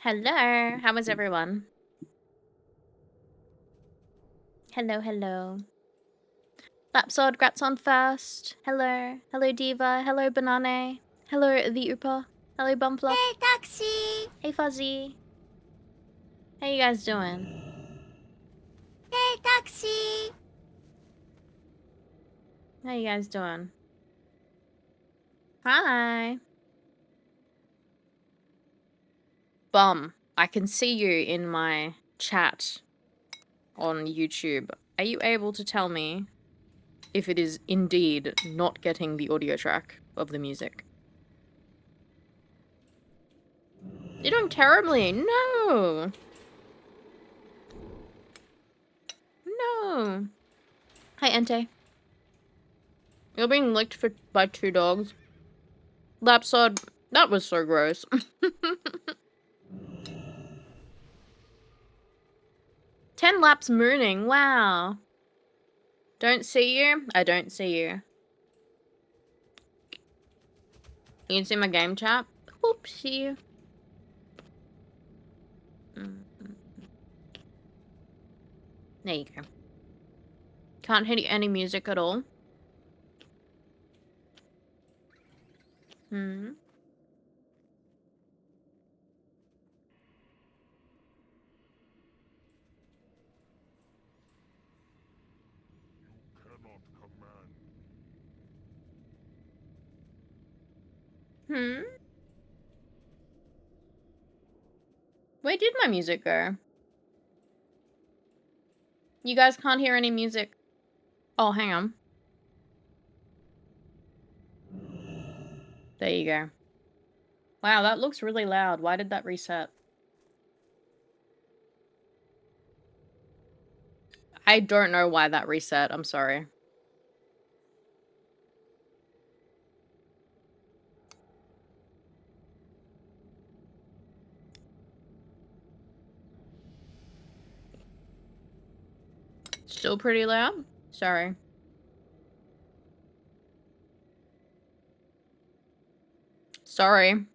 Hello, how is everyone? Hello, hello. Lapsod, Grats on first. Hello. Hello, Diva. Hello, Banane. Hello, the Upa. Hello, Bumfluff. Hey, Taxi! Hey, Fuzzy. How you guys doing? Hey, Taxi! How you guys doing? Hi. Bum, I can see you in my chat on YouTube. Are you able to tell me if it is indeed not getting the audio track of the music? You're doing terribly. No. No. Hi, Entei. You're being licked by 2 dogs. Lapsod, that was so gross. 10 laps mooning, wow. Don't see you? I don't see you. You can see my game chat? Oopsie. There you go. Can't hear any music at all. Hmm. Hmm? Where did my music go? You guys can't hear any music. Oh, hang on. There you go. Wow, that looks really loud. Why did that reset? I don't know why that reset. I'm sorry. Still pretty loud? Sorry. Sorry.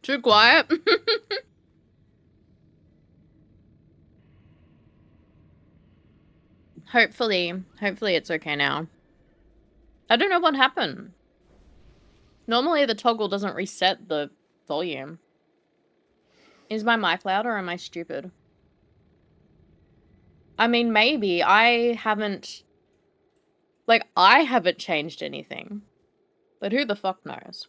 Too quiet? Hopefully it's okay now. I don't know what happened. Normally the toggle doesn't reset the volume. Is my mic loud or am I stupid? I mean, maybe. I haven't changed anything. But who the fuck knows?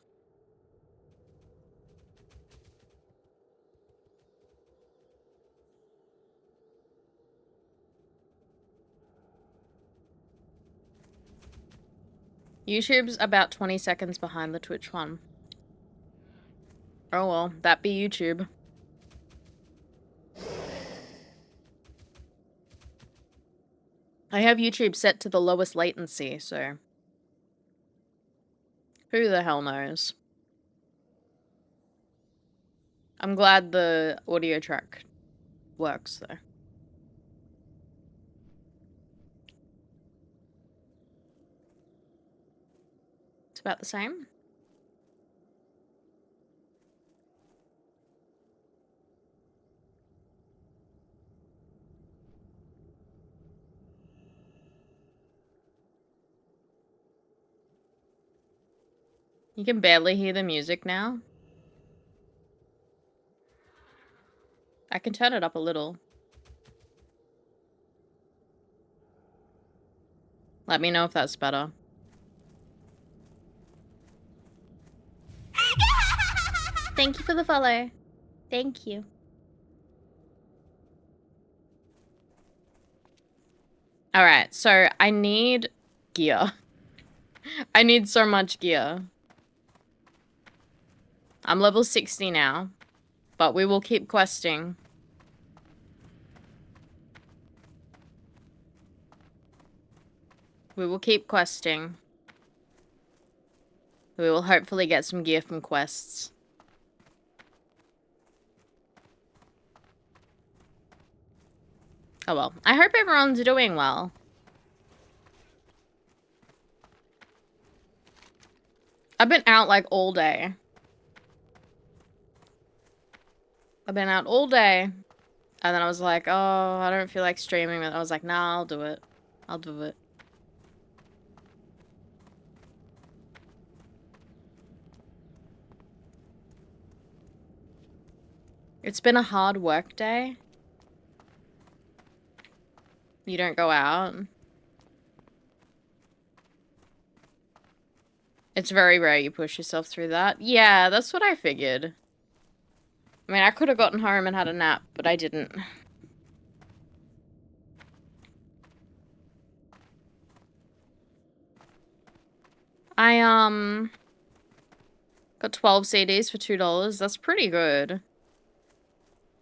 YouTube's about 20 seconds behind the Twitch one. Oh well, that be YouTube. I have YouTube set to the lowest latency, so who the hell knows? I'm glad the audio track works, though. It's about the same. You can barely hear the music now. I can turn it up a little. Let me know if that's better. Thank you for the follow. Thank you. Alright, so I need gear. I need so much gear. I'm level 60 now, but we will keep questing. We will keep questing. We will hopefully get some gear from quests. Oh well. I hope everyone's doing well. I've been out like all day. I've been out all day. And then I was like, oh, I don't feel like streaming. And I was like, nah, I'll do it. I'll do it. It's been a hard work day. You don't go out. It's very rare you push yourself through that. Yeah, that's what I figured. I mean, I could have gotten home and had a nap, but I didn't. I, got 12 CDs for $2. That's pretty good.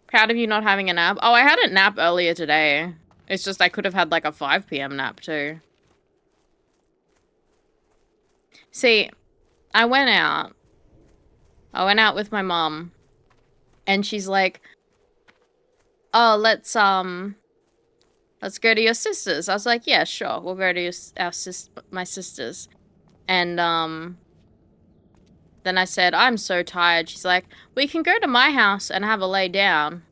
Proud of you not having a nap. Oh, I had a nap earlier today. It's just I could have had like a 5 PM nap too. See, I went out. I went out with my mom. And she's like, oh, let's go to your sister's. I was like, yeah, sure. We'll go to my sister's. And, then I said, I'm so tired. She's like, we can go to my house and have a lay down.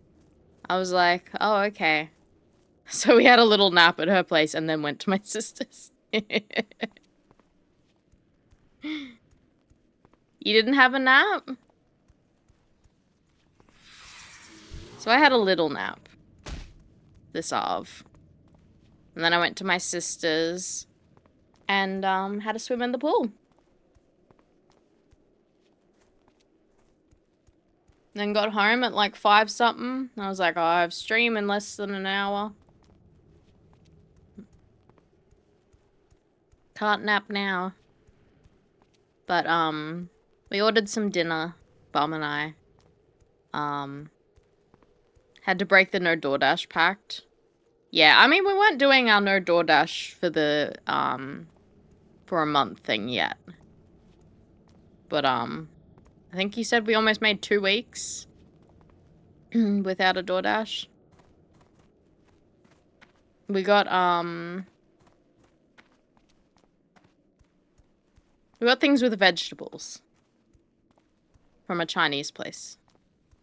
I was like, oh, okay. So we had a little nap at her place and then went to my sister's. You didn't have a nap? So I had a little nap. This of. And then I went to my sister's and had a swim in the pool. Then got home at like 5 something. I was like, oh, I have stream in less than an hour. Can't nap now. But we ordered some dinner, Bum and I. Had to break the no DoorDash pact. Yeah, I mean, we weren't doing our no DoorDash for the for a month thing yet. But I think you said we almost made 2 weeks without a DoorDash. We got things with vegetables from a Chinese place.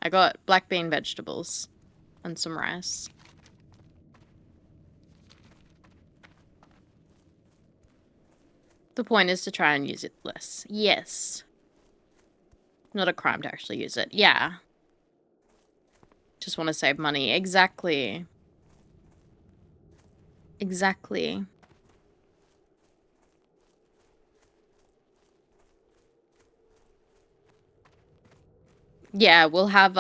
I got black bean vegetables and some rice. The point is to try and use it less. Yes. Not a crime to actually use it. Yeah. Just want to save money. Exactly. Exactly. Yeah, we'll have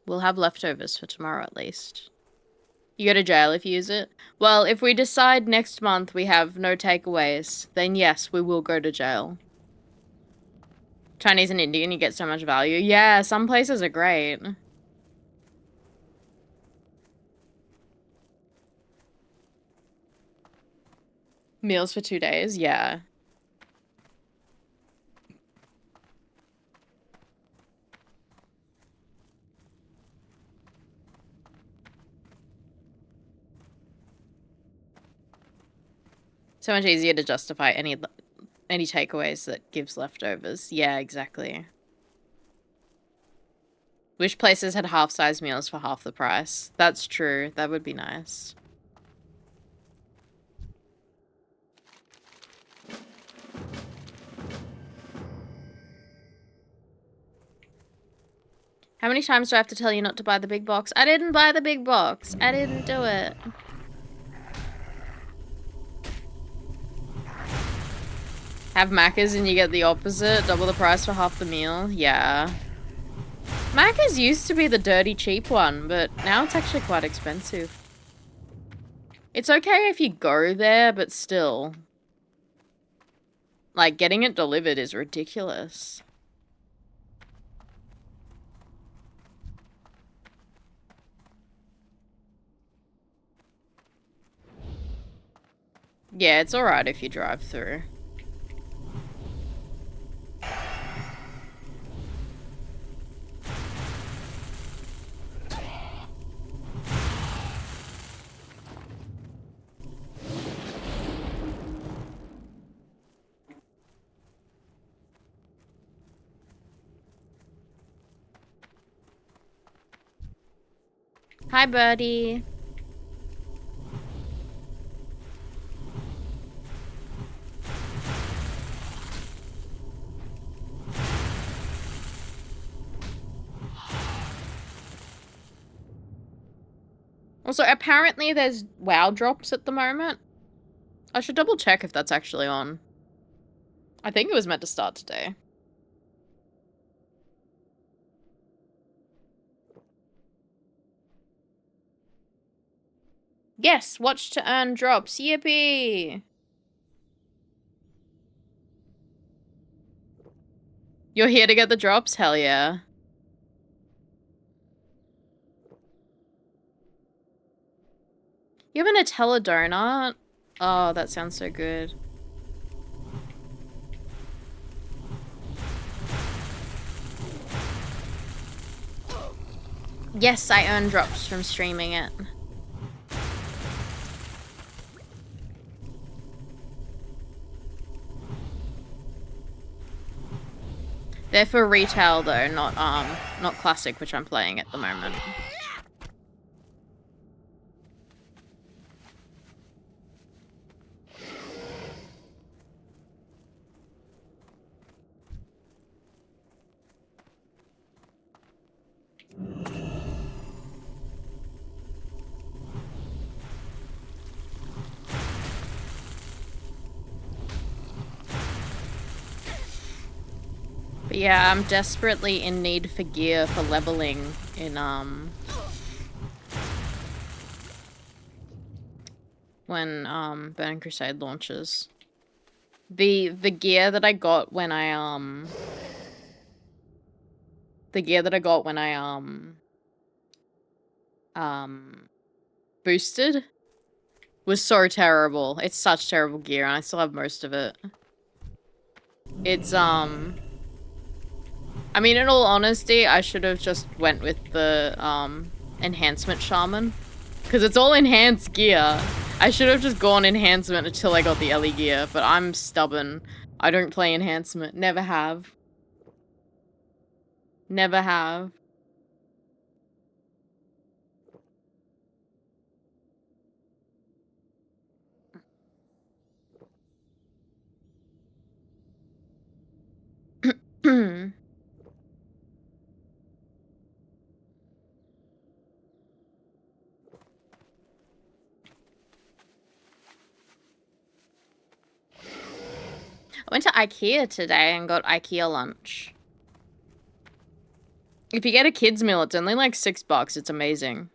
leftovers for tomorrow at least. You go to jail if you use it? Well, if we decide next month we have no takeaways, then yes, we will go to jail. Chinese and Indian, you get so much value. Yeah, some places are great. Meals for 2 days? Yeah. So much easier to justify any takeaways that gives leftovers. Yeah, exactly. Wish places had half-size meals for half the price. That's true. That would be nice. How many times do I have to tell you not to buy the big box? I didn't buy the big box. I didn't do it. Have Macca's and you get the opposite. Double the price for half the meal. Yeah. Macca's used to be the dirty cheap one, but now it's actually quite expensive. It's okay if you go there, but still. Like, getting it delivered is ridiculous. Yeah, it's alright if you drive through. Hi, birdie. Also, apparently there's WoW drops at the moment. I should double check if that's actually on. I think it was meant to start today. Yes, watch to earn drops. Yippee! You're here to get the drops? Hell yeah. You have a Nutella donut? Oh, that sounds so good. Yes, I earn drops from streaming it. They're for retail though, not classic, which I'm playing at the moment. But yeah, I'm desperately in need for gear for leveling in, when, Burning Crusade launches. The gear that I got when I, boosted was so terrible. It's such terrible gear, and I still have most of it. It's, I mean, in all honesty, I should have just went with the, enhancement shaman. Because it's all enhanced gear. I should have just gone enhancement until I got the Ellie gear, but I'm stubborn. I don't play enhancement. Never have. Never have. I went to IKEA today and got IKEA lunch. If you get a kid's meal, it's only like $6. It's amazing.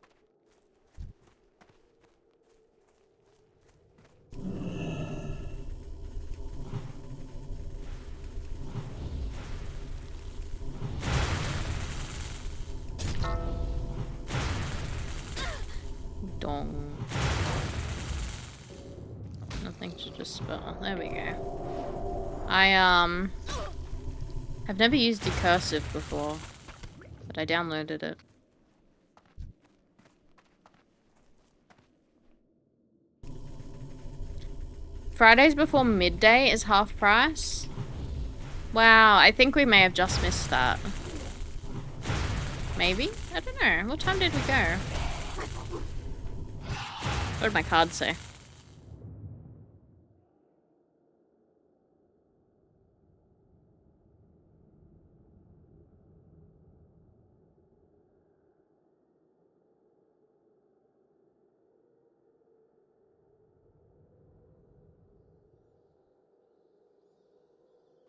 Dong. Nothing to dispel. There we go. I've never used Decursive before, but I downloaded it. Fridays before midday is half price? Wow, I think we may have just missed that. Maybe? I don't know. What time did we go? What did my card say?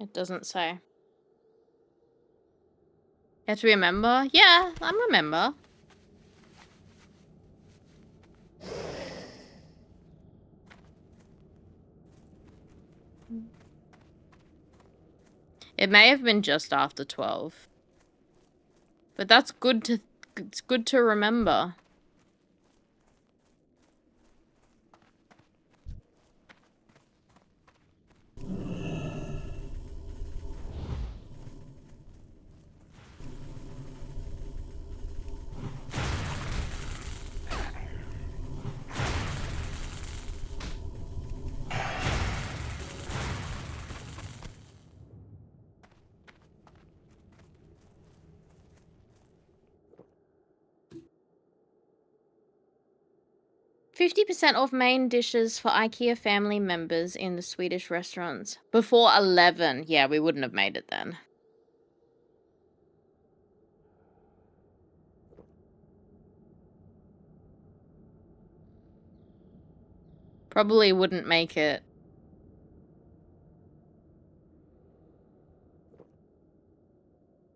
It doesn't say. You have to be a member? Yeah, I'm a member. It may have been just after 12. But that's good to... It's good to remember. 50% off main dishes for IKEA family members in the Swedish restaurants. Before 11. Yeah, we wouldn't have made it then. Probably wouldn't make it.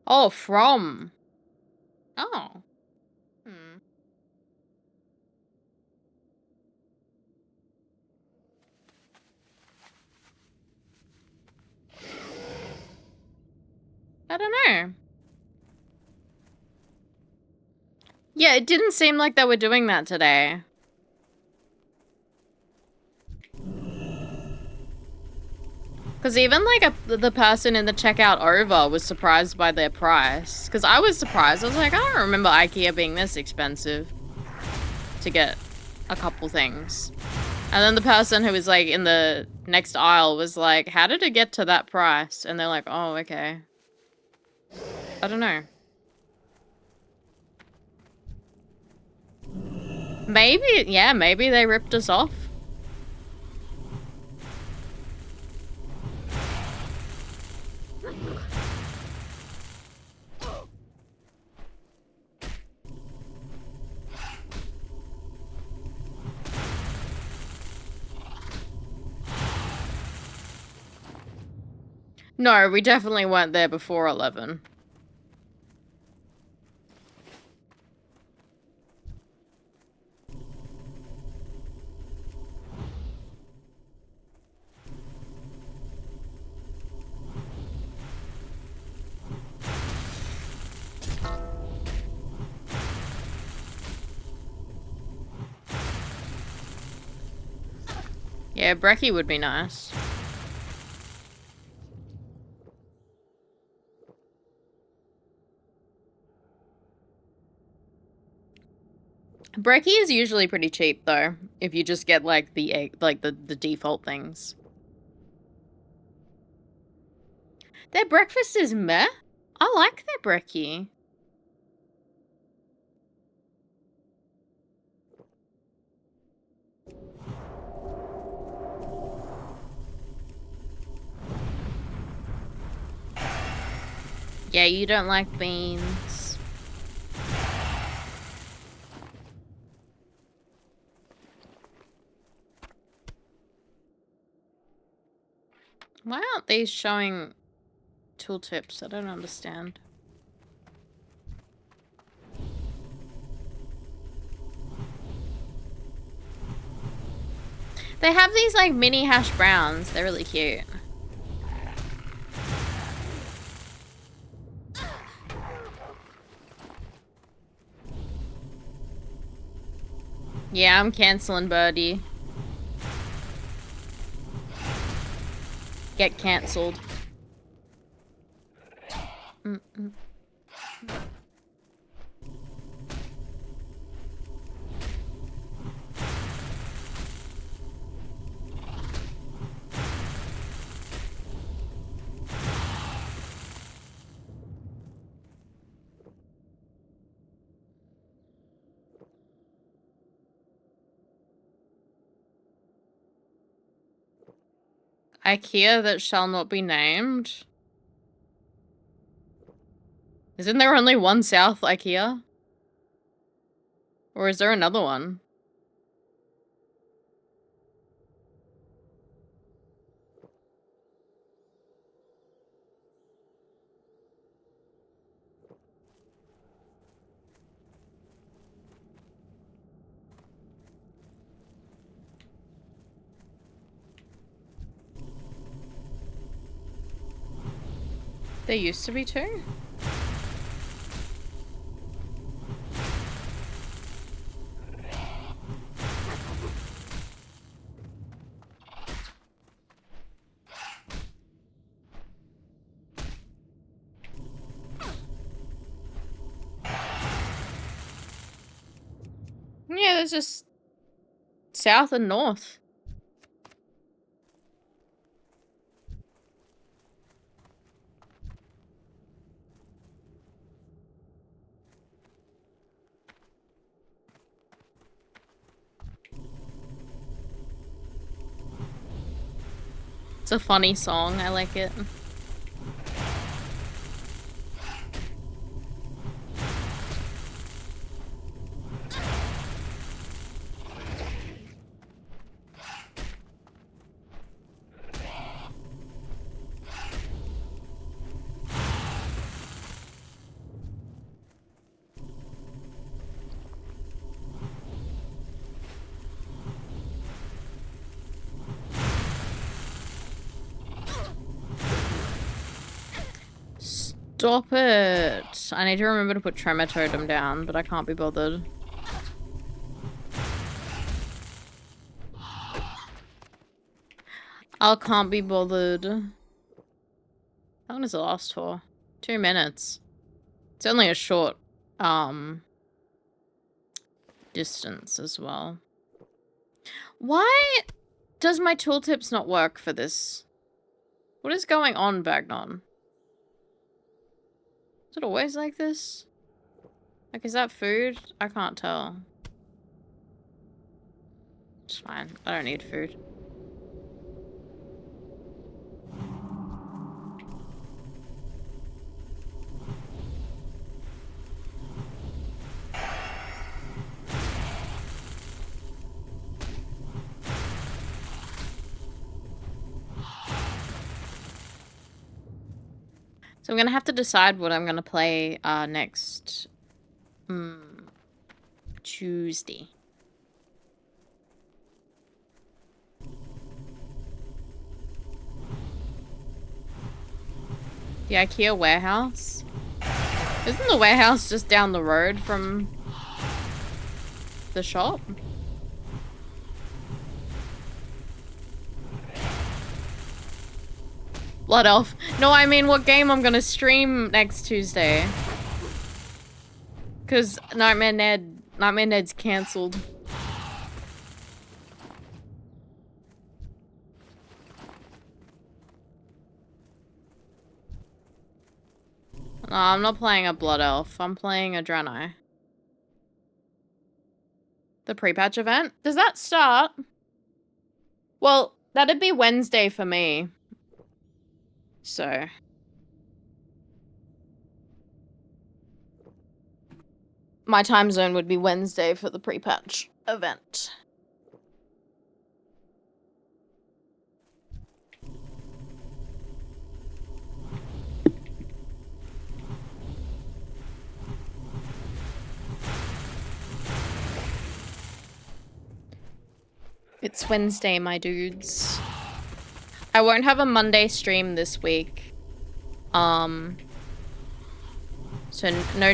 Oh, from. Oh. Hmm. I don't know. Yeah, it didn't seem like they were doing that today. Because even, like, the person in the checkout over was surprised by their price. Because I was surprised. I was like, I don't remember IKEA being this expensive to get a couple things. And then the person who was, like, in the next aisle was like, how did it get to that price? And they're like, oh, okay. I don't know. Maybe, yeah, maybe they ripped us off. No, we definitely weren't there before 11. Yeah, brekkie would be nice. Brekkie is usually pretty cheap though, if you just get like the egg, like the default things. Their breakfast is meh. I like their brekkie. Yeah, you don't like beans. Why aren't these showing tooltips? I don't understand. They have these like mini hash browns. They're really cute. Yeah, I'm canceling Birdie. Get cancelled. IKEA that shall not be named. Isn't there only one South IKEA? Or is there another one? There used to be two? Yeah, there's just South and North. It's a funny song. I like it. Stop it! I need to remember to put Tremor Totem down, but I can't be bothered. I can't be bothered. How long does it last for? 2 minutes. It's only a short, distance as well. Why does my tooltips not work for this? What is going on, Bagnon? Is it always like this? Like, is that food? I can't tell. It's fine. I don't need food. So I'm gonna have to decide what I'm gonna play next Tuesday. The IKEA warehouse? Isn't the warehouse just down the road from the shop? Blood Elf. No, I mean what game I'm gonna stream next Tuesday. Cause Nightmare Ned's cancelled. No, I'm not playing a Blood Elf. I'm playing a Draenei. The pre-patch event? Does that start? Well, that'd be Wednesday for me. So. My time zone would be Wednesday for the pre-patch event. It's Wednesday, my dudes. I won't have a Monday stream this week. So no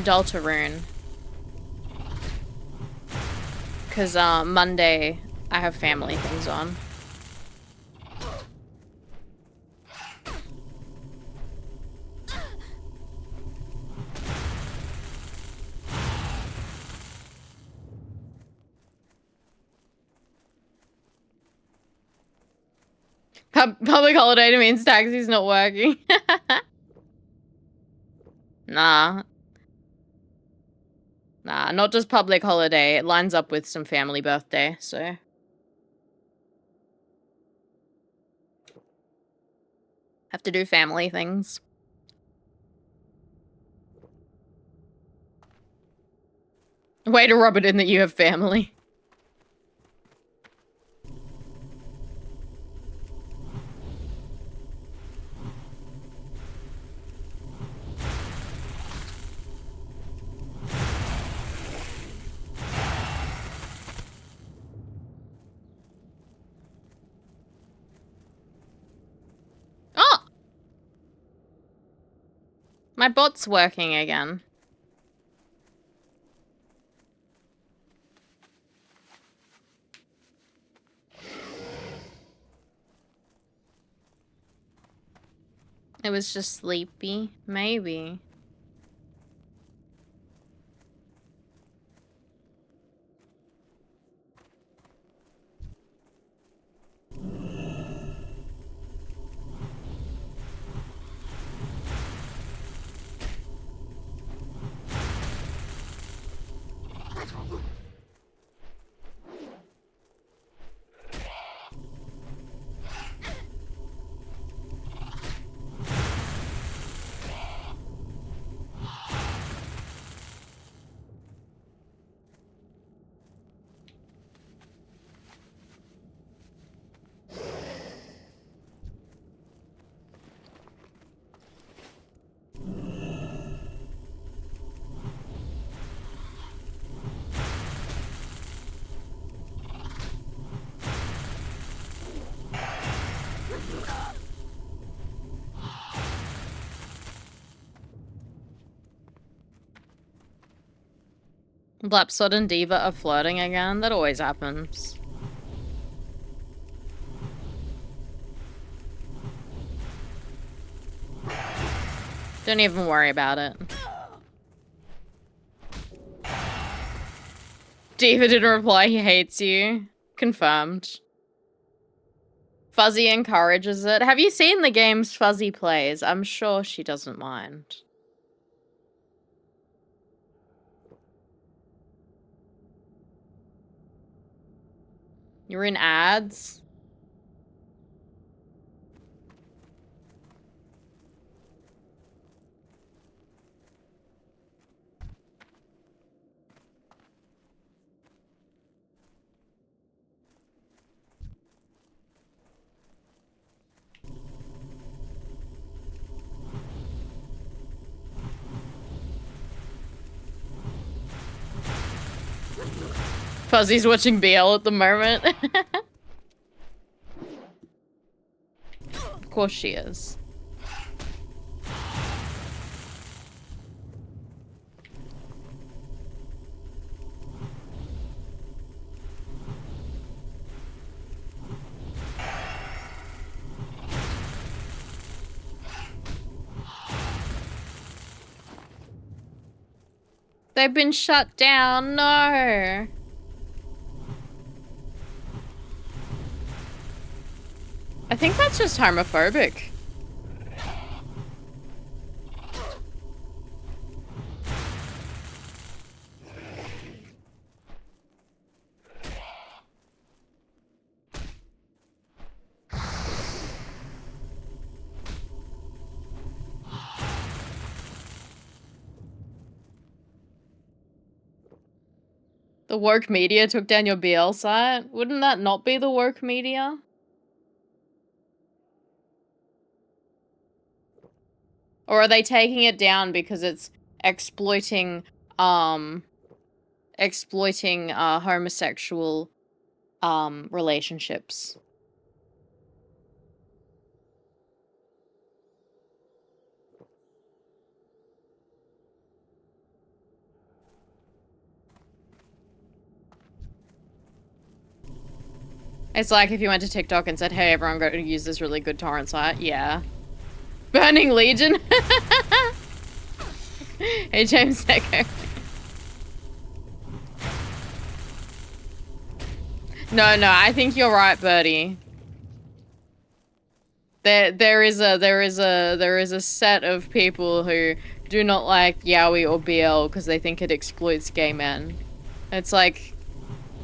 Deltarune. Cause Monday I have family things on. Public holiday means taxi's not working. Nah. Nah, not just public holiday. It lines up with some family birthday, so. Have to do family things. Way to rub it in that you have family. Oh! My bot's working again. It was just sleepy, maybe. Lapsod and Diva are flirting again. That always happens. Don't even worry about it. Diva didn't reply, he hates you. Confirmed. Fuzzy encourages it. Have you seen the games Fuzzy plays? I'm sure she doesn't mind. You're in ads? Fuzzy's watching BL at the moment. Of course she is. They've been shut down. No. I think that's just homophobic. The woke media took down your BL site? Wouldn't that not be the woke media? Or are they taking it down because it's exploiting homosexual relationships? It's like if you went to TikTok and said, hey, everyone go to use this really good torrent site. Yeah. Burning Legion? Hey, James Deco. No, I think you're right, Birdie. There is a set of people who do not like yaoi or BL because they think it exploits gay men. It's like,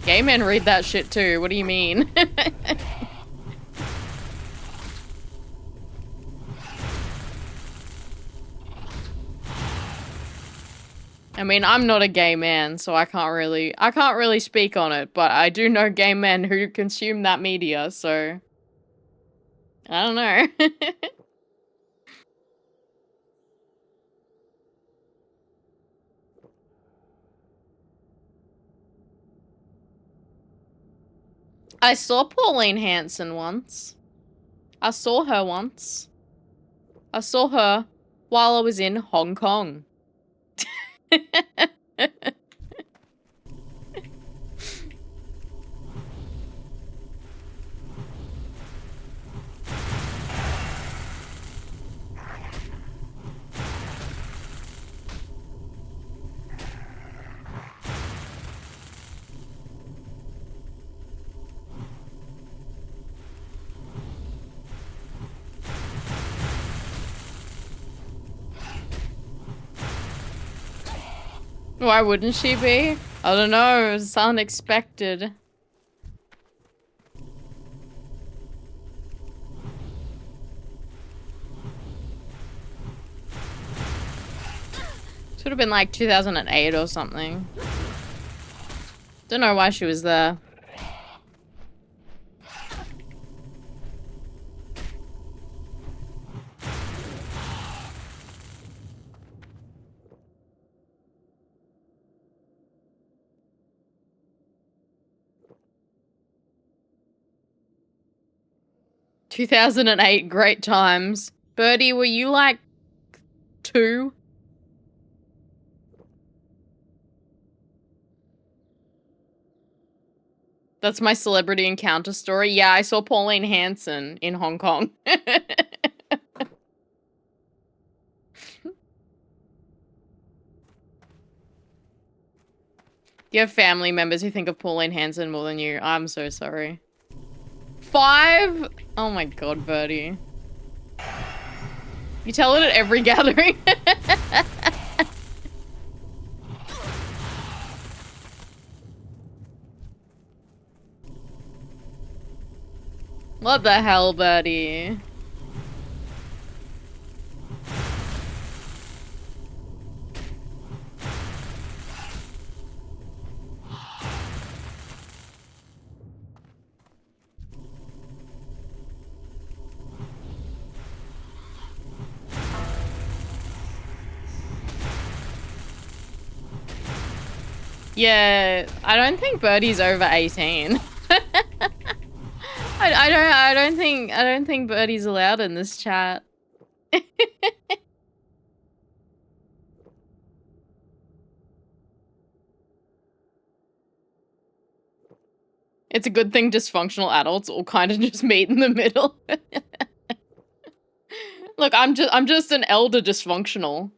gay men read that shit too. What do you mean? I mean, I'm not a gay man, so I can't really speak on it, but I do know gay men who consume that media, so I don't know. I saw Pauline Hanson once. I saw her once. I saw her while I was in Hong Kong. Why wouldn't she be? I don't know, it's unexpected. Should have been like 2008 or something. Don't know why she was there. "2008, great times." Birdie, were you like 2? That's my celebrity encounter story. Yeah, I saw Pauline Hanson in Hong Kong. You have family members who think of Pauline Hanson more than you. I'm so sorry. 5? Oh my god, Birdie. You tell it at every gathering. What the hell, Birdie? Yeah, I don't think Birdie's over 18. I don't think Birdie's allowed in this chat. It's a good thing dysfunctional adults all kind of just meet in the middle. Look, I'm just an elder dysfunctional.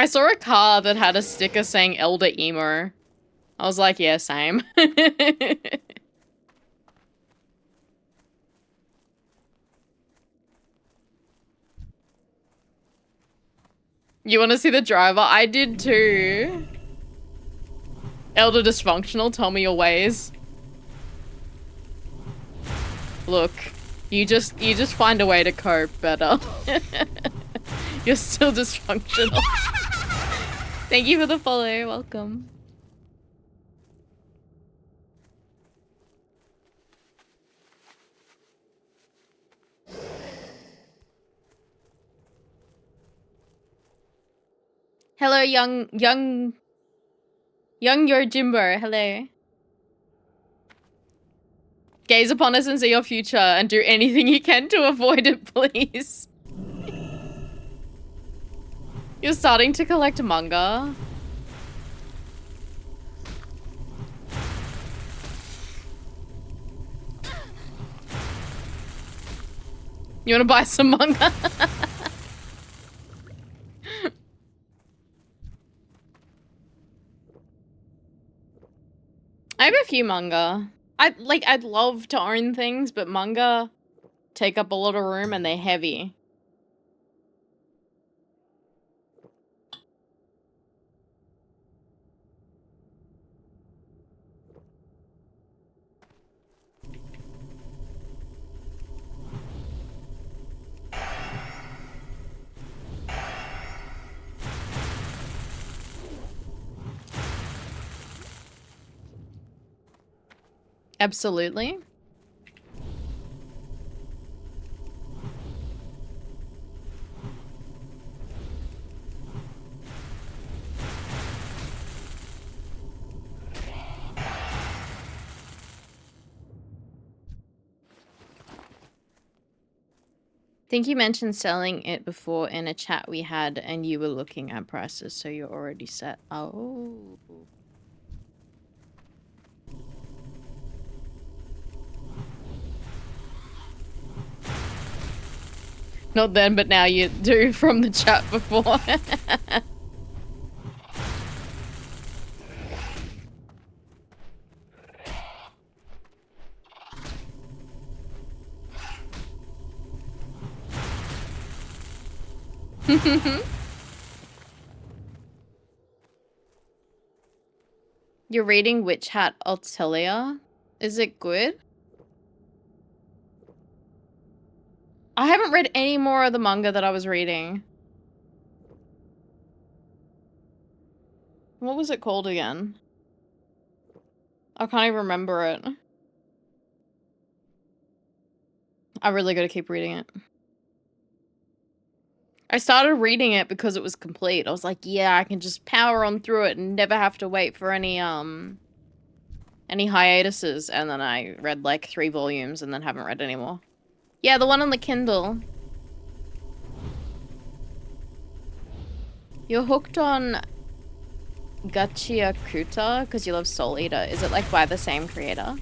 I saw a car that had a sticker saying elder emo. I was like, yeah, same. You want to see the driver? I did too. Elder dysfunctional, tell me your ways. Look, you just find a way to cope better. You're still dysfunctional. Thank you for the follow, welcome. Hello, young Yojimbo, hello. Gaze upon us and see your future and do anything you can to avoid it, please. You're starting to collect manga. You wanna buy some manga? I have a few manga. I'd love to own things, but manga take up a lot of room and they're heavy. Absolutely. Think you mentioned selling it before in a chat we had and you were looking at prices, so you're already set. Oh. Not then, but now you do from the chat before. You're reading Witch Hat Atelier? Is it good? I haven't read any more of the manga that I was reading. What was it called again? I can't even remember it. I really gotta keep reading it. I started reading it because it was complete. I was like, yeah, I can just power on through it and never have to wait for any hiatuses. And then I read like 3 volumes and then haven't read any more. Yeah, the one on the Kindle. You're hooked on Gachiakuta because you love Soul Eater. Is it like by the same creator?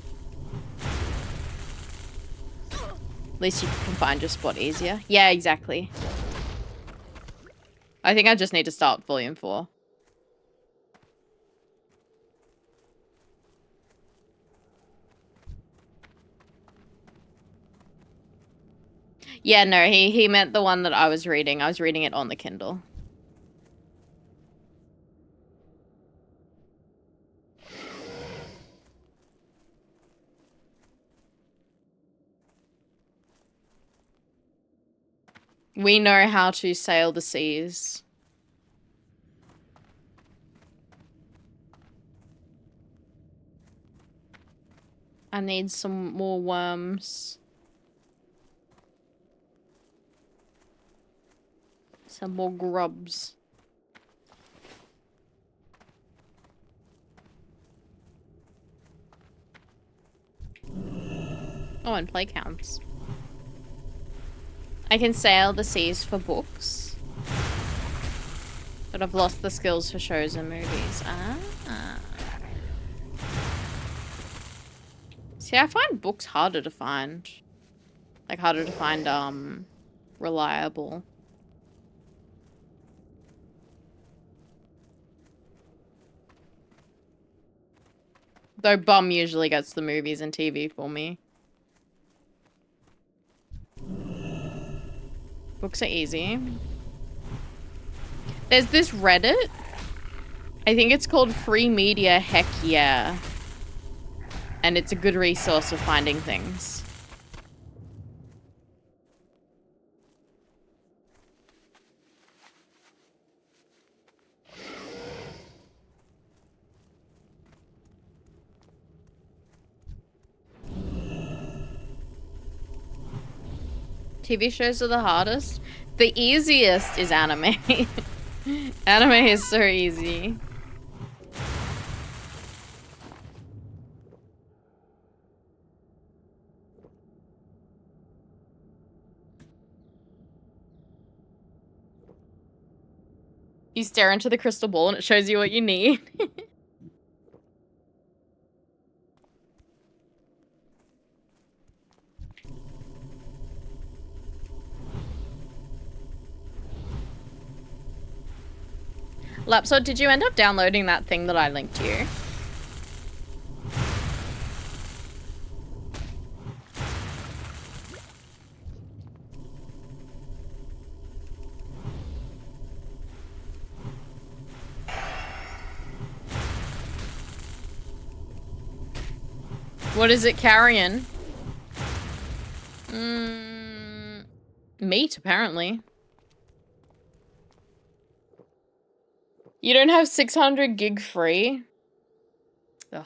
At least you can find your spot easier. Yeah, exactly. I think I just need to start volume 4. Yeah, no, he meant the one that I was reading. I was reading it on the Kindle. We know how to sail the seas. I need some more worms. Some more grubs. Oh, and play counts. I can sail the seas for books. But I've lost the skills for shows and movies. Ah. See, I find books harder to find. Like, harder to find, reliable. Though Bum usually gets the movies and TV for me. Books are easy. There's this Reddit. I think it's called Free Media Heck Yeah. And it's a good resource for finding things. TV shows are the hardest. The easiest is anime. Anime is so easy. You stare into the crystal ball and it shows you what you need. Lapsod, did you end up downloading that thing that I linked you? What is it carrying? Meat, apparently. You don't have 600 gig free? Ugh.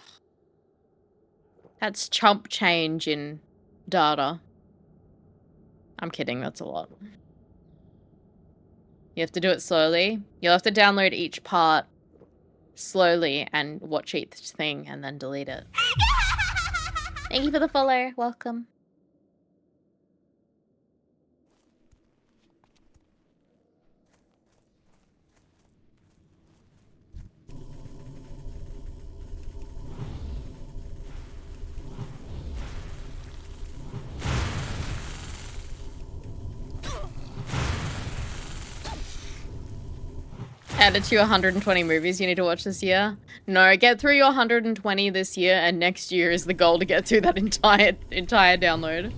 That's chump change in data. I'm kidding, that's a lot. You have to do it slowly. You'll have to download each part slowly and watch each thing and then delete it. Thank you for the follow. Welcome. Added to your 120 movies you need to watch this year. No, get through your 120 this year, and next year is the goal to get through that entire download.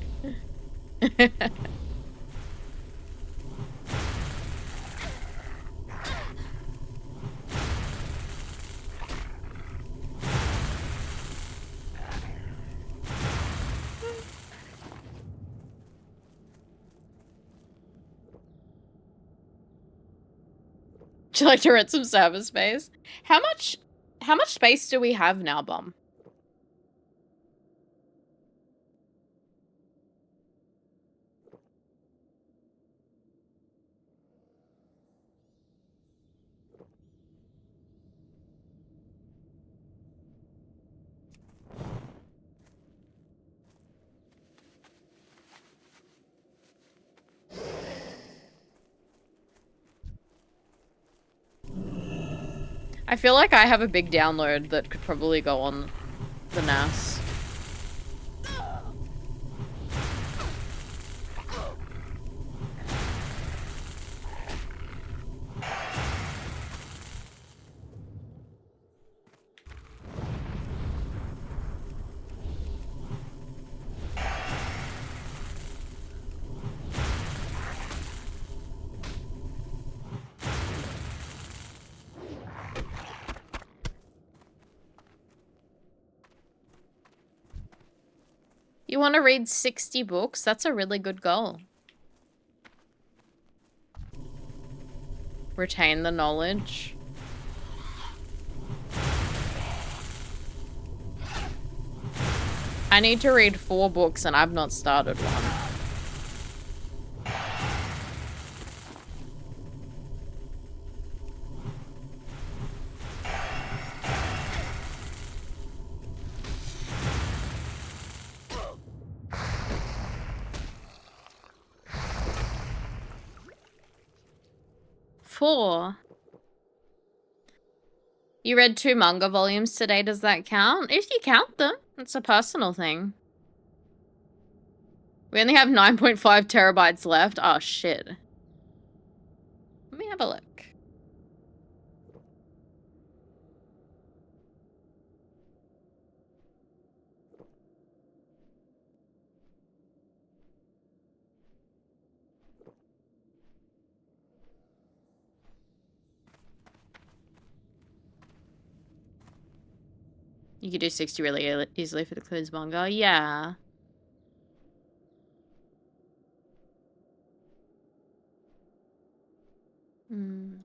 Would you like to rent some server space? How much space do we have now, Bum? I feel like I have a big download that could probably go on the NAS. You want to read 60 books? That's a really good goal. Retain the knowledge. I need to read 4 books and I've not started one. Four. You read 2 manga volumes today, does that count? If you count them, it's a personal thing. We only have 9.5 terabytes left. Oh, shit. Let me have a look. You could do 60 really easily for the Clues manga. Yeah. Hmm.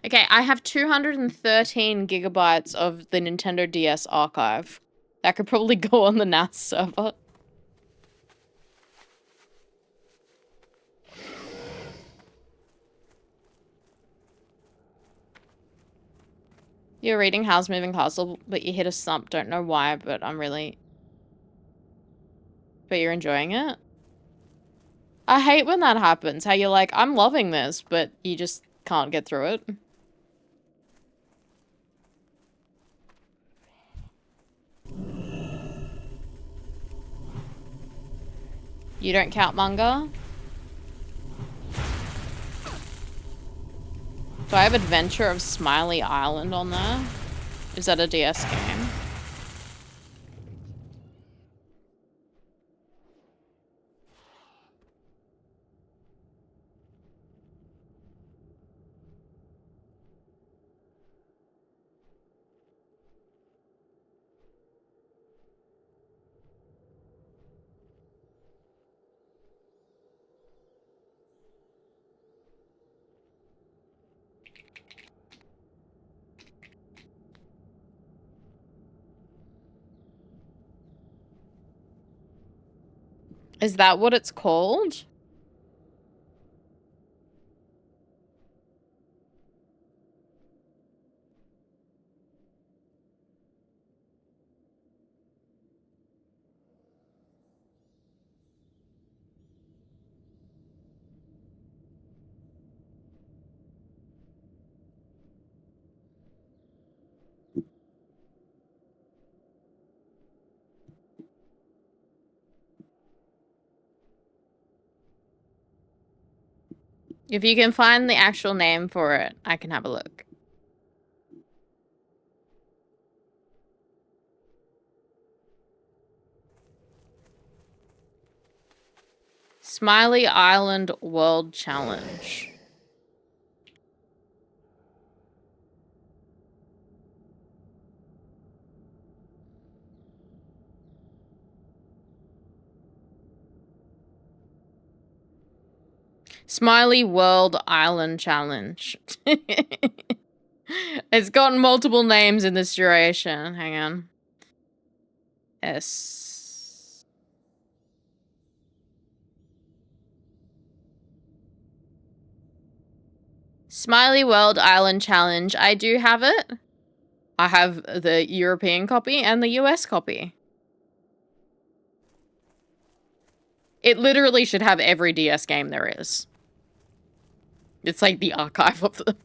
Okay, I have 213 gigabytes of the Nintendo DS archive. That could probably go on the NAS server. You're reading Howl's Moving Castle, but you hit a slump. Don't know why, but I'm really... But you're enjoying it? I hate when that happens. How you're like, I'm loving this, but you just can't get through it. You don't count manga? Do I have Adventure of Smiley Island on there? Is that a DS game? Is that what it's called? If you can find the actual name for it, I can have a look. Smiley Island World Challenge. Smiley World Island Challenge. It's got multiple names in this duration. Hang on. S. Smiley World Island Challenge. I do have it. I have the European copy and the US copy. It literally should have every DS game there is. It's like the archive of them.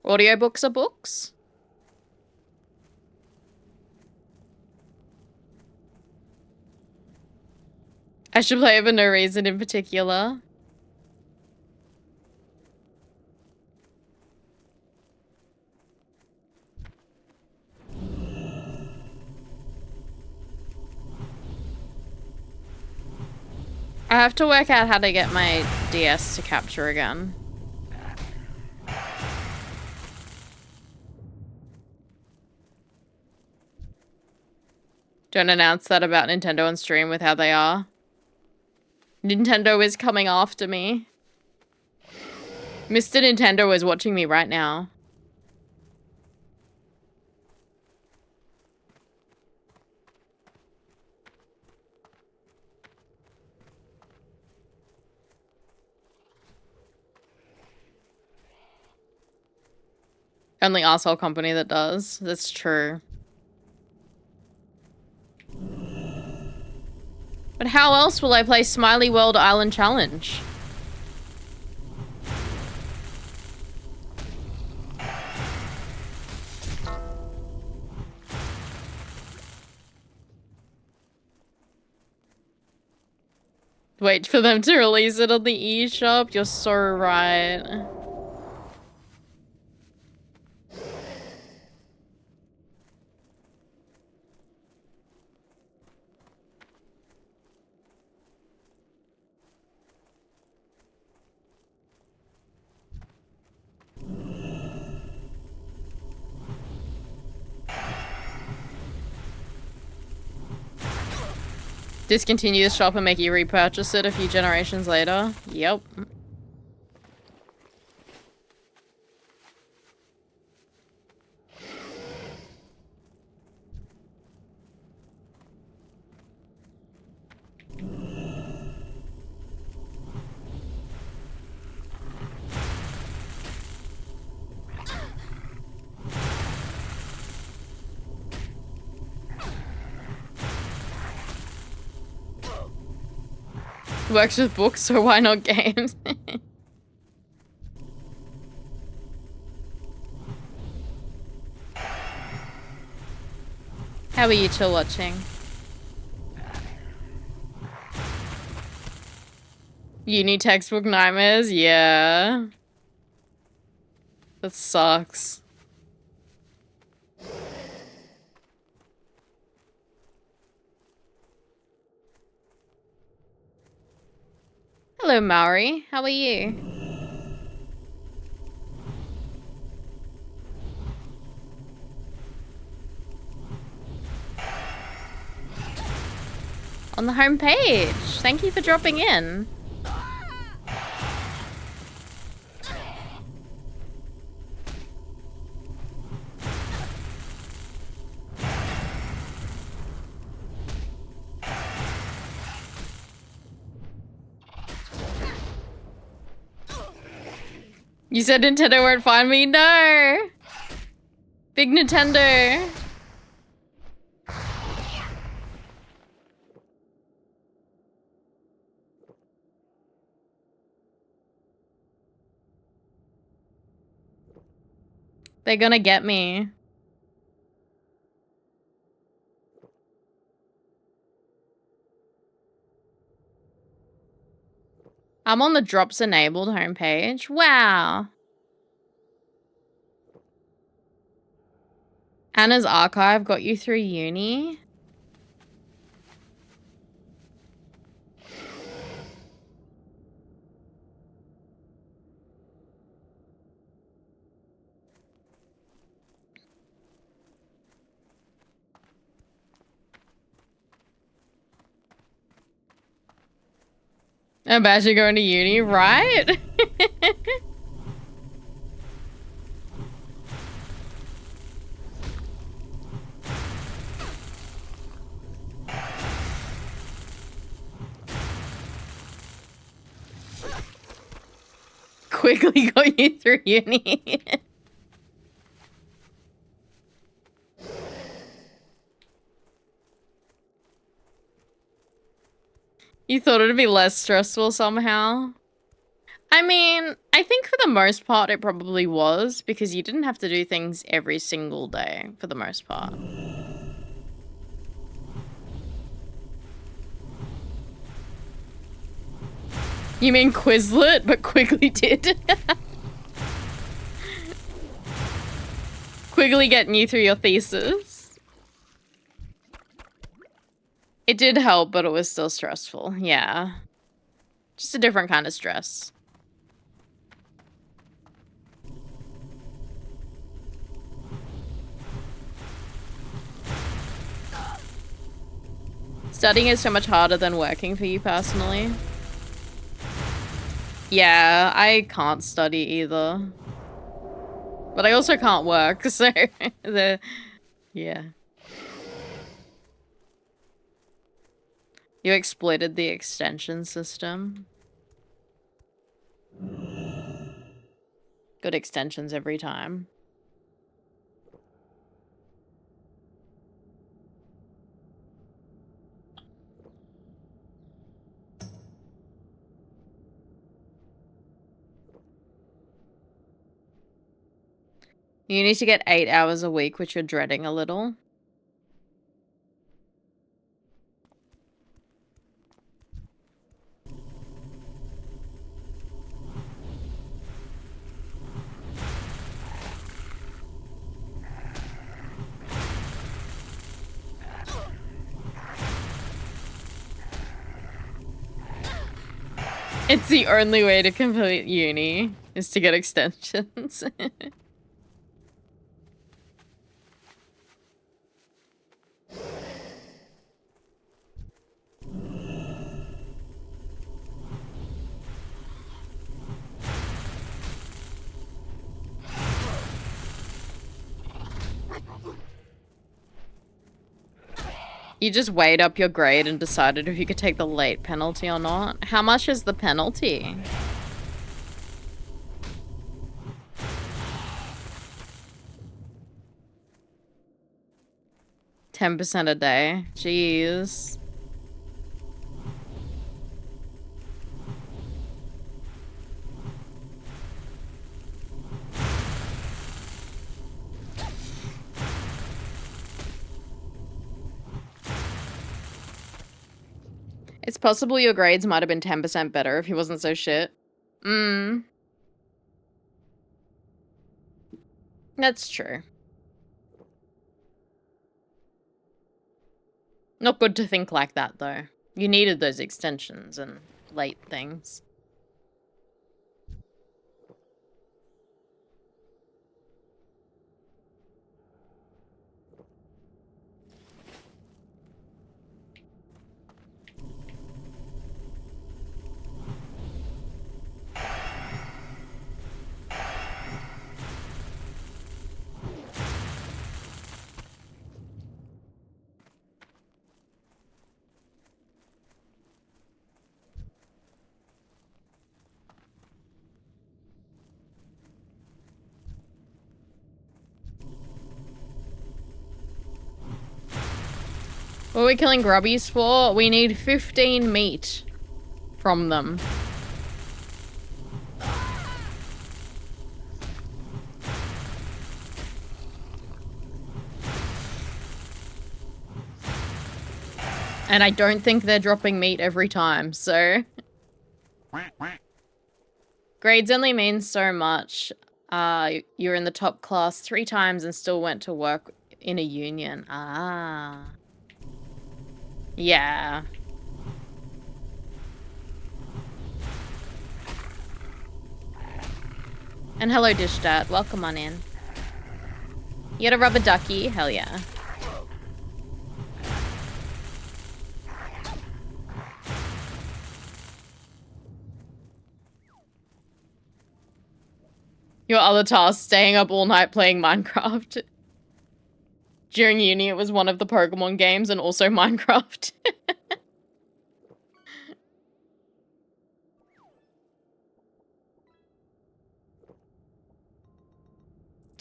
Audiobooks are books? I should play it for no reason in particular. I have to work out how to get my DS to capture again. Don't announce that about Nintendo on stream with how they are. Nintendo is coming after me. Mr. Nintendo is watching me right now. Only asshole company that does. That's true. But how else will I play Smiley World Island Challenge? Wait for them to release it on the eShop? You're so right. Discontinue the shop and make you repurchase it a few generations later. Yep. Works with books, so why not games? How are you two watching? Uni textbook nightmares? Yeah. That sucks. Hello, Maori. How are you? On the home page. Thank you for dropping in. You said Nintendo won't find me? No! Big Nintendo! They're gonna get me. I'm on the drops enabled homepage. Wow. Anna's archive got you through uni? Imagine going to uni, right? Quickly got you through uni. You thought it'd be less stressful somehow? I mean, I think for the most part it probably was, because you didn't have to do things every single day, for the most part. You mean Quizlet, but quickly did? Quickly getting you through your thesis. It did help, but it was still stressful. Yeah. Just a different kind of stress. Studying is so much harder than working for you personally. Yeah, I can't study either. But I also can't work, so yeah. You exploited the extension system. Good extensions every time. You need to get 8 hours a week, which you're dreading a little. It's the only way to complete uni, is to get extensions. You just weighed up your grade and decided if you could take the late penalty or not. How much is the penalty? $10 a day. Jeez. It's possible your grades might have been 10% better if he wasn't so shit. That's true. Not good to think like that, though. You needed those extensions and late things. What are we killing grubbies for? We need 15 meat from them. And I don't think they're dropping meat every time, so... Grades only mean so much. You're in the top class 3 times and still went to work in a union. Ah. Yeah. And hello, Dish Dad. Welcome on in. You got a rubber ducky? Hell yeah. Your other task, staying up all night playing Minecraft. During uni, it was one of the Pokemon games and also Minecraft.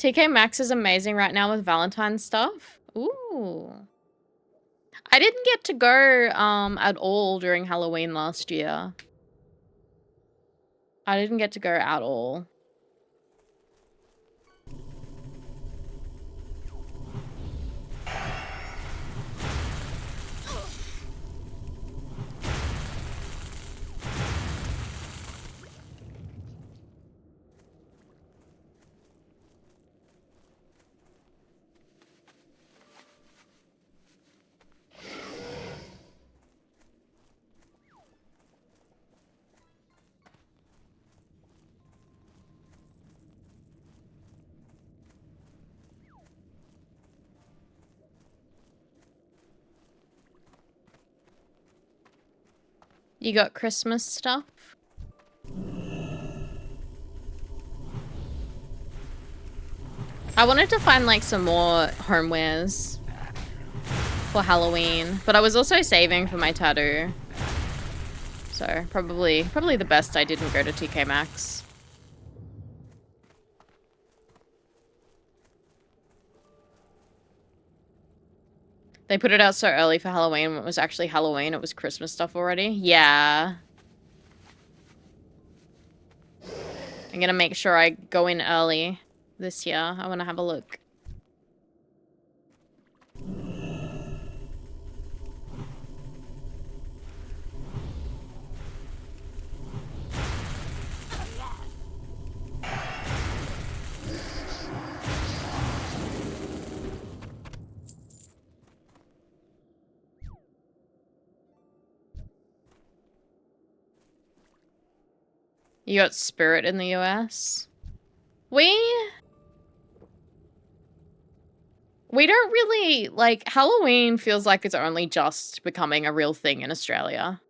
TK Maxx is amazing right now with Valentine's stuff. Ooh. I didn't get to go at all during Halloween last year. I didn't get to go at all. You got Christmas stuff? I wanted to find like some more homewares for Halloween, but I was also saving for my tattoo. So probably the best I didn't go to TK Maxx. They put it out so early for Halloween when it was actually Halloween. It was Christmas stuff already. Yeah. I'm gonna make sure I go in early this year. I want to have a look. You got Spirit in the US? We don't really, like, Halloween feels like it's only just becoming a real thing in Australia.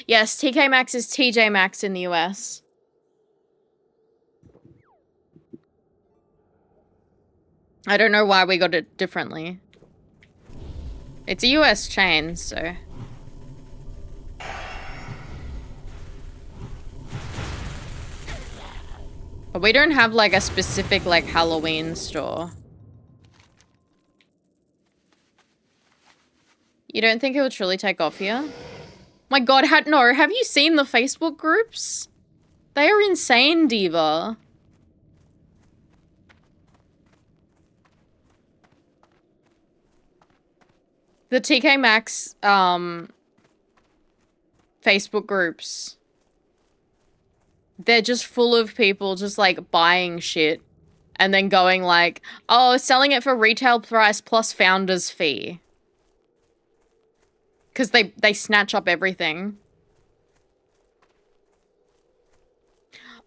Yes, TK Maxx is TJ Maxx in the US. I don't know why we got it differently. It's a US chain, so... But we don't have, like, a specific, like, Halloween store. You don't think it would truly take off here? My god, no, have you seen the Facebook groups? They are insane, Diva. The TK Maxx, Facebook groups. They're just full of people just, like, buying shit. And then going like, oh, selling it for retail price plus founder's fee. Because they snatch up everything.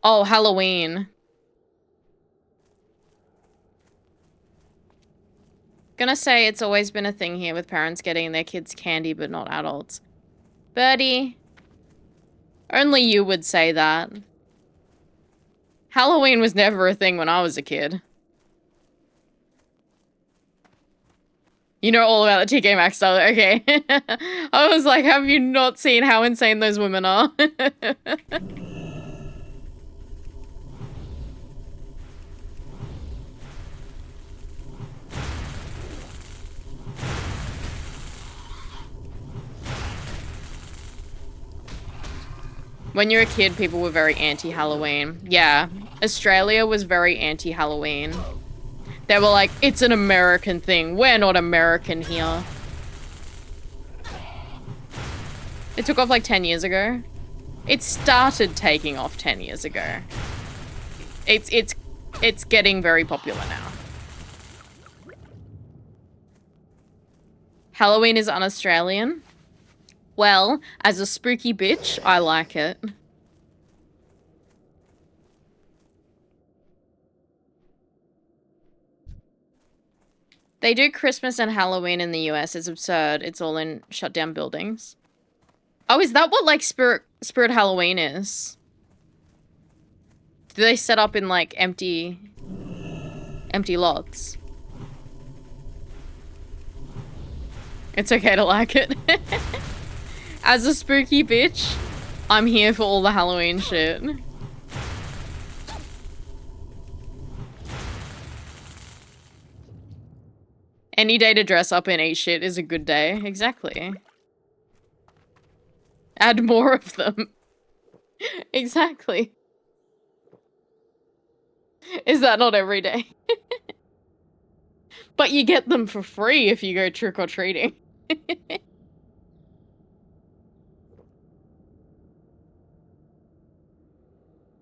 Oh, Halloween. Gonna say it's always been a thing here with parents getting their kids candy but not adults. Birdie. Only you would say that. Halloween was never a thing when I was a kid. You know all about the TK Maxx stuff, okay. I was like, have you not seen how insane those women are? When you're a kid, people were very anti-Halloween. Yeah, Australia was very anti-Halloween. They were like, it's an American thing. We're not American here. It took off like 10 years ago. It started taking off 10 years ago. It's getting very popular now. Halloween is un-Australian. Well, as a spooky bitch, I like it. They do Christmas and Halloween in the US. It's absurd. It's all in shut down buildings. Oh, is that what, like, Spirit Halloween is? Do they set up in, like, empty lots? It's okay to like it. As a spooky bitch, I'm here for all the Halloween shit. Any day to dress up and eat shit is a good day. Exactly. Add more of them. Exactly. Is that not every day? But you get them for free if you go trick-or-treating.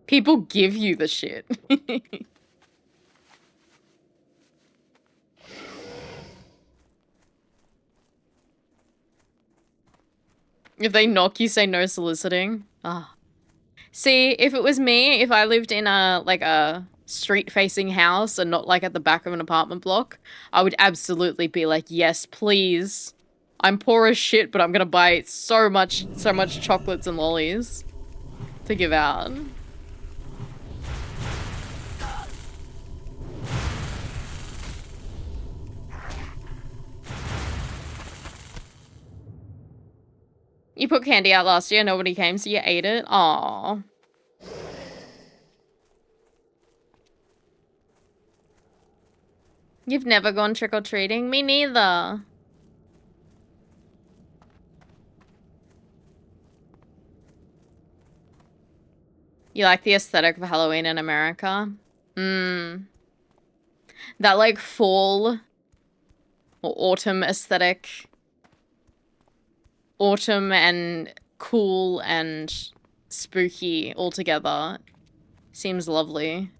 People give you the shit. If they knock, you say no soliciting. Ah. See, if it was me, if I lived in a street-facing house and not like at the back of an apartment block, I would absolutely be like, yes, please. I'm poor as shit, but I'm gonna buy so much chocolates and lollies to give out. You put candy out last year, nobody came, so you ate it? Aww. You've never gone trick-or-treating? Me neither. You like the aesthetic of Halloween in America? That like fall or autumn aesthetic. Autumn and cool and spooky all together. Seems lovely.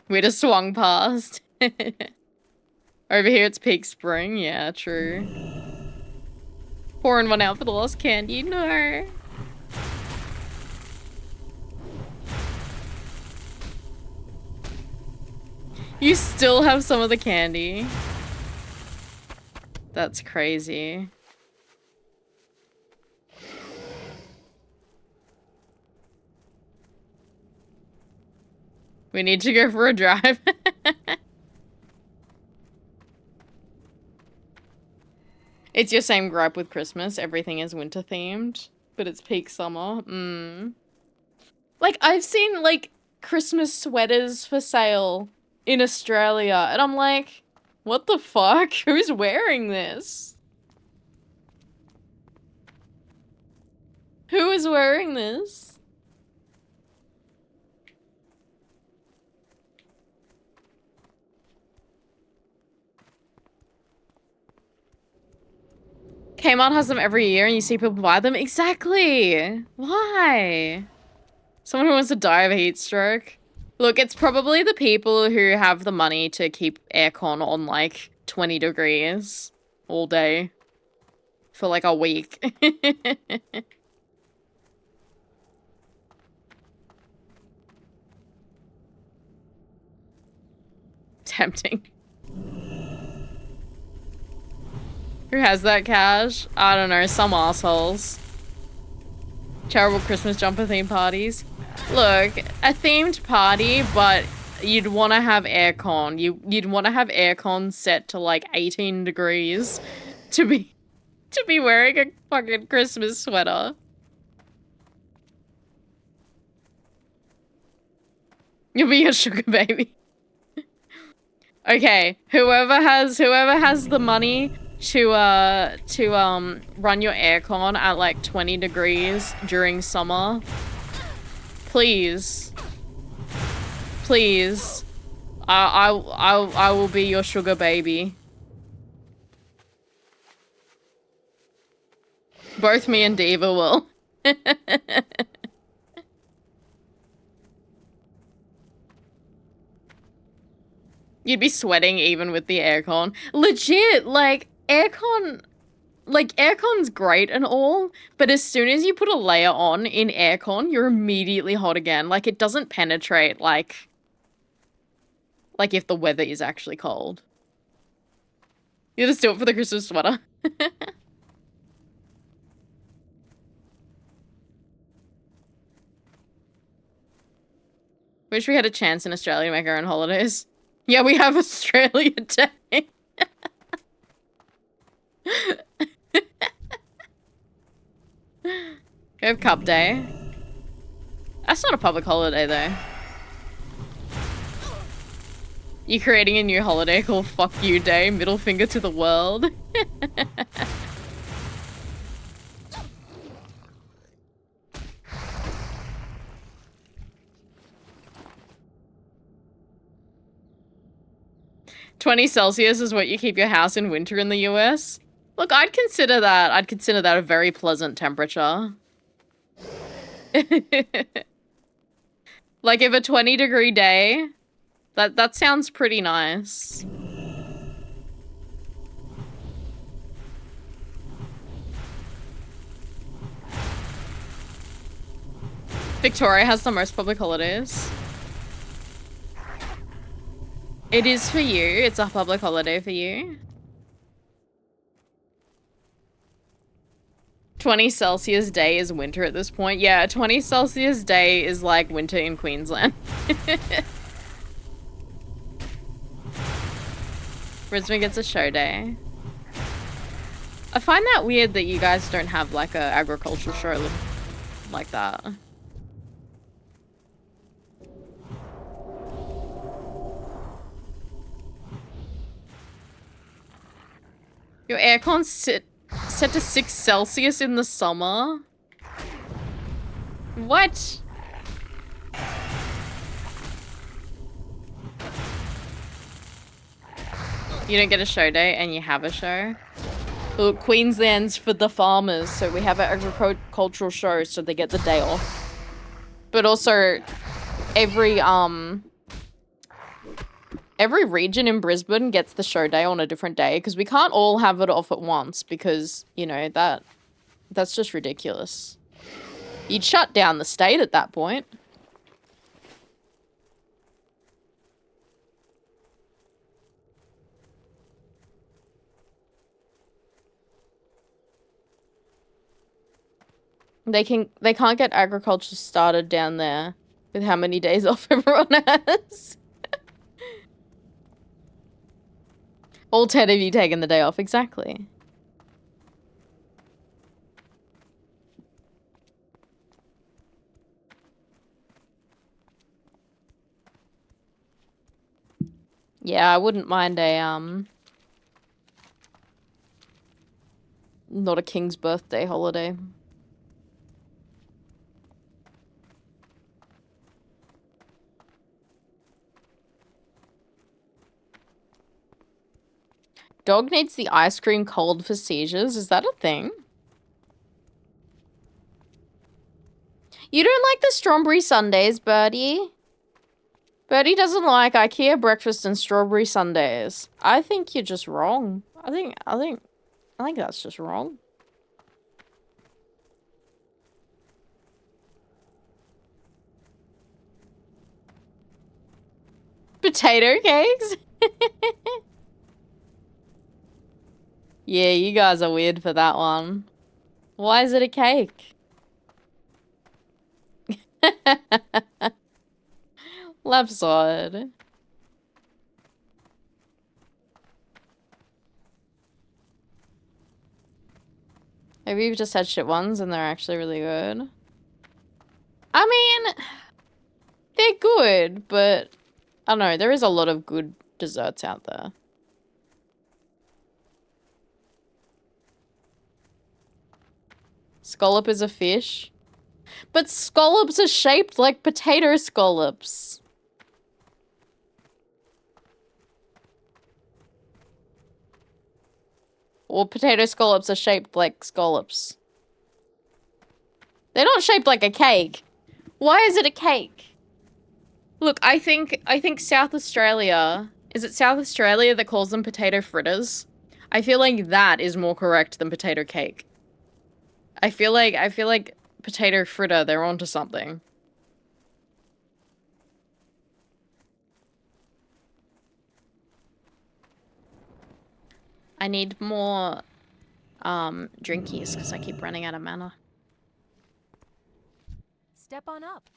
We just swung past. Over here it's peak spring. Yeah, true. Pouring one out for the lost candy. No. You still have some of the candy. That's crazy. We need to go for a drive. It's your same gripe with Christmas. Everything is winter themed, but it's peak summer. Like, I've seen, like, Christmas sweaters for sale in Australia, and I'm like, what the fuck? Who's wearing this? Who is wearing this? Kmart has them every year and you see people buy them? Exactly! Why? Someone who wants to die of a heat stroke? Look, it's probably the people who have the money to keep aircon on like 20 degrees all day for like a week. Tempting. Who has that cash? I don't know, some assholes. Terrible Christmas jumper theme parties. Look, a themed party, but you'd want to have aircon. You'd want to have aircon set to like 18 degrees to be wearing a fucking Christmas sweater. You'll be a sugar baby. Okay, whoever has the money to run your aircon at like 20 degrees during summer, please I will be your sugar baby. Both me and Diva will. You'd be sweating even with the aircon. Legit, like aircon's great and all, but as soon as you put a layer on in aircon, you're immediately hot again. Like, it doesn't penetrate like if the weather is actually cold. You just do it for the Christmas sweater. Wish we had a chance in Australia to make our own holidays. Yeah, we have Australia Day. We have Cup Day. That's not a public holiday, though. You're creating a new holiday called Fuck You Day, middle finger to the world. $20 is what you keep your house in winter in the US? Look, I'd consider that. I'd consider that a very pleasant temperature. Like if a 20-degree day, that sounds pretty nice. Victoria has the most public holidays. It is for you. It's a public holiday for you. 20 day is winter at this point. Yeah, 20 day is like winter in Queensland. Brisbane gets a show day. I find that weird that you guys don't have like a agricultural show like that. Your aircon's set to 6 Celsius in the summer? What? You don't get a show day and you have a show? Look, Queensland's for the farmers, so we have an agricultural show so they get the day off. But also, every region in Brisbane gets the show day on a different day because we can't all have it off at once because, you know, that's just ridiculous. You'd shut down the state at that point. They can't get agriculture started down there with how many days off everyone has. All 10 of you taking the day off, exactly. Yeah, I wouldn't mind a, not a king's birthday holiday. Dog needs the ice cream cold for seizures. Is that a thing? You don't like the strawberry sundaes, Birdie? Birdie doesn't like IKEA breakfast and strawberry sundaes. I think you're just wrong. I think that's just wrong. Potato cakes? Yeah, you guys are weird for that one. Why is it a cake? Left side. Maybe you've just had shit ones and they're actually really good. I mean, they're good, but I don't know, there is a lot of good desserts out there. Scallop is a fish. But scallops are shaped like potato scallops. Or potato scallops are shaped like scallops. They're not shaped like a cake. Why is it a cake? Look, I think South Australia... Is it South Australia that calls them potato fritters? I feel like that is more correct than potato cake. I feel like potato fritter, they're onto something. I need more drinkies because I keep running out of mana. Step on up.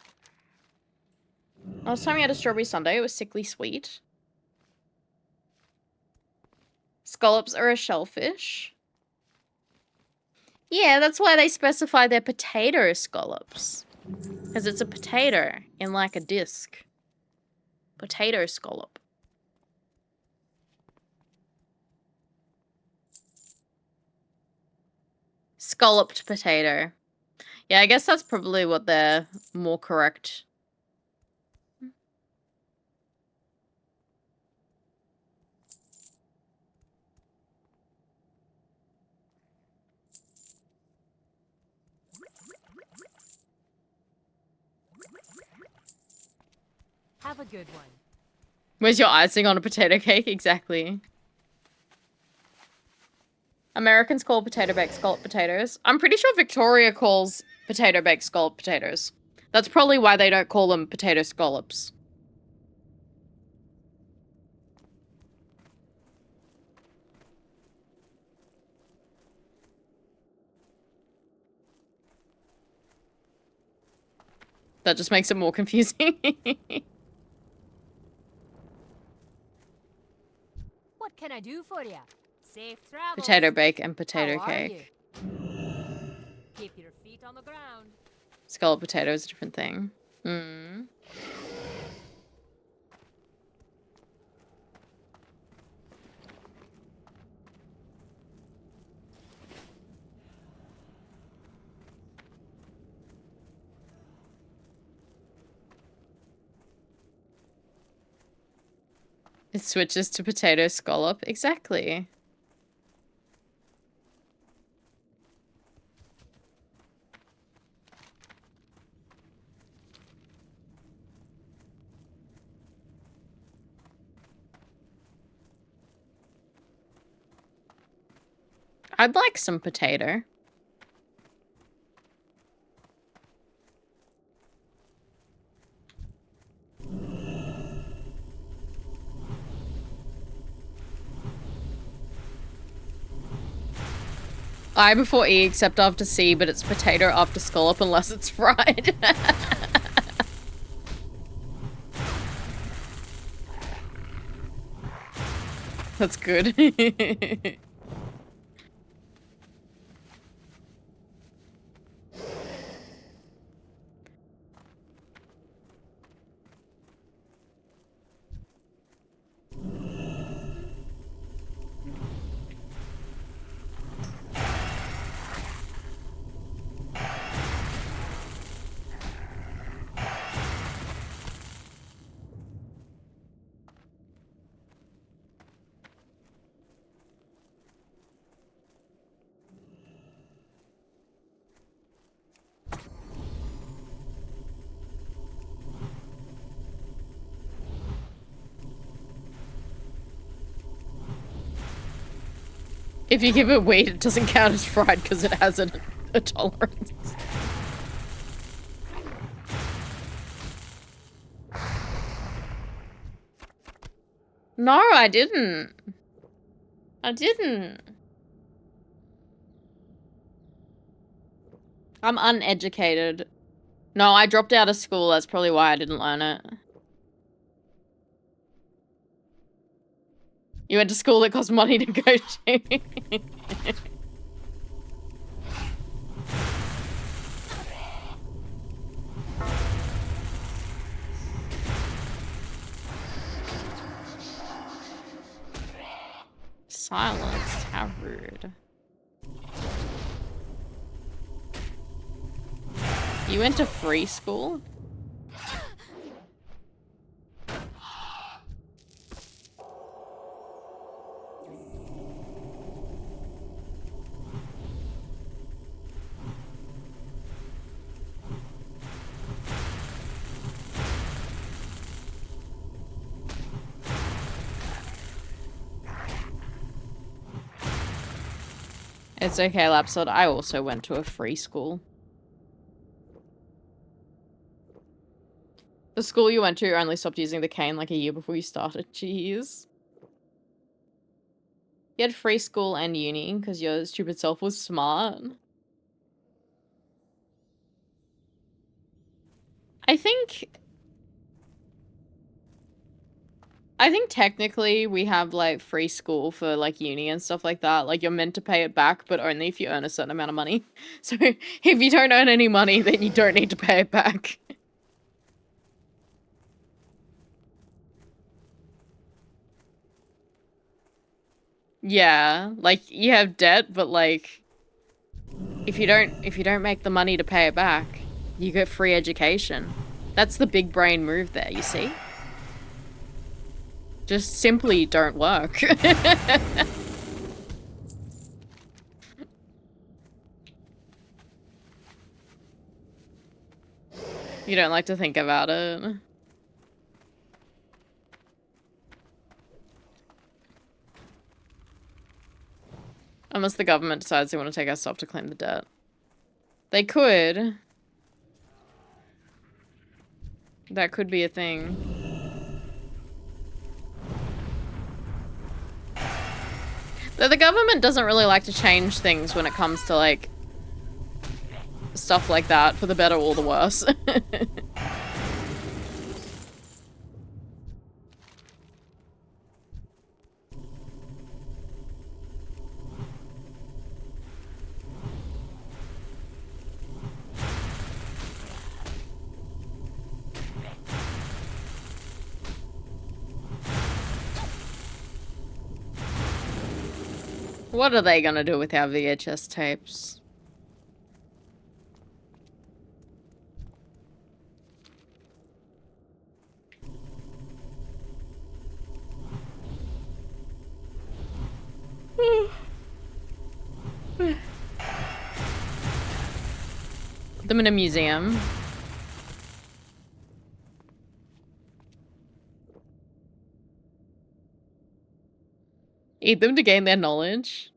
Last time we had a strawberry sundae, it was sickly sweet. Scallops are a shellfish. Yeah, that's why they specify they're potato scallops. Because it's a potato in like a disc. Potato scallop. Scalloped potato. Yeah, I guess that's probably what they're more correct. Have a good one. Where's your icing on a potato cake? Exactly. Americans call potato baked scalloped potatoes. I'm pretty sure Victoria calls potato baked scalloped potatoes. That's probably why they don't call them potato scallops. That just makes it more confusing. What can I do for you? Safe travels. Potato bake and How potato are cake. you? Keep your feet on the ground. Scalloped potato is a different thing. Hmm. It switches to potato scallop. Exactly. I'd like some potato. I before E except after C, but it's potato after scallop unless it's fried. That's good. If you give it weight, it doesn't count as fried because it has a tolerance. No, I didn't. I didn't. I'm uneducated. No, I dropped out of school. That's probably why I didn't learn it. You went to school that cost money to go to. Silence. How rude. You went to free school? It's okay, Lapsod. I also went to a free school. The school you went to only stopped using the cane like a year before you started. Jeez. You had free school and uni because your stupid self was smart. I think technically we have like free school for like uni and stuff like that. Like you're meant to pay it back, but only if you earn a certain amount of money. So if you don't earn any money, then you don't need to pay it back. Yeah, like you have debt, but like if you don't make the money to pay it back, you get free education. That's the big brain move there, you see? Just simply don't work. You don't like to think about it. Unless the government decides they want to take our stuff to claim the debt. They could. That could be a thing. Though the government doesn't really like to change things when it comes to, like, stuff like that, for the better or the worse. What are they gonna do with our VHS tapes? Put them in a museum. Eat them to gain their knowledge.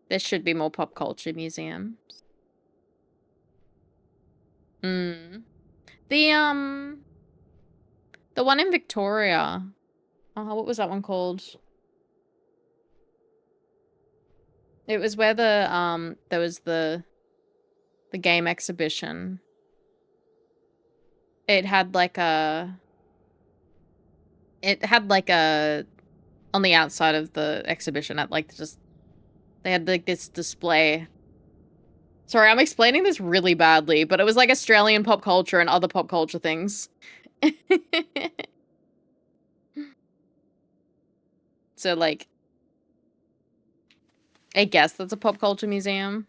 There should be more pop culture museums. The one in Victoria. Oh, what was that one called? It was where there was the game exhibition. It had like a on the outside of the exhibition at like they had like this display. Sorry, I'm explaining this really badly, but it was like Australian pop culture and other pop culture things. So like, I guess that's a pop culture museum.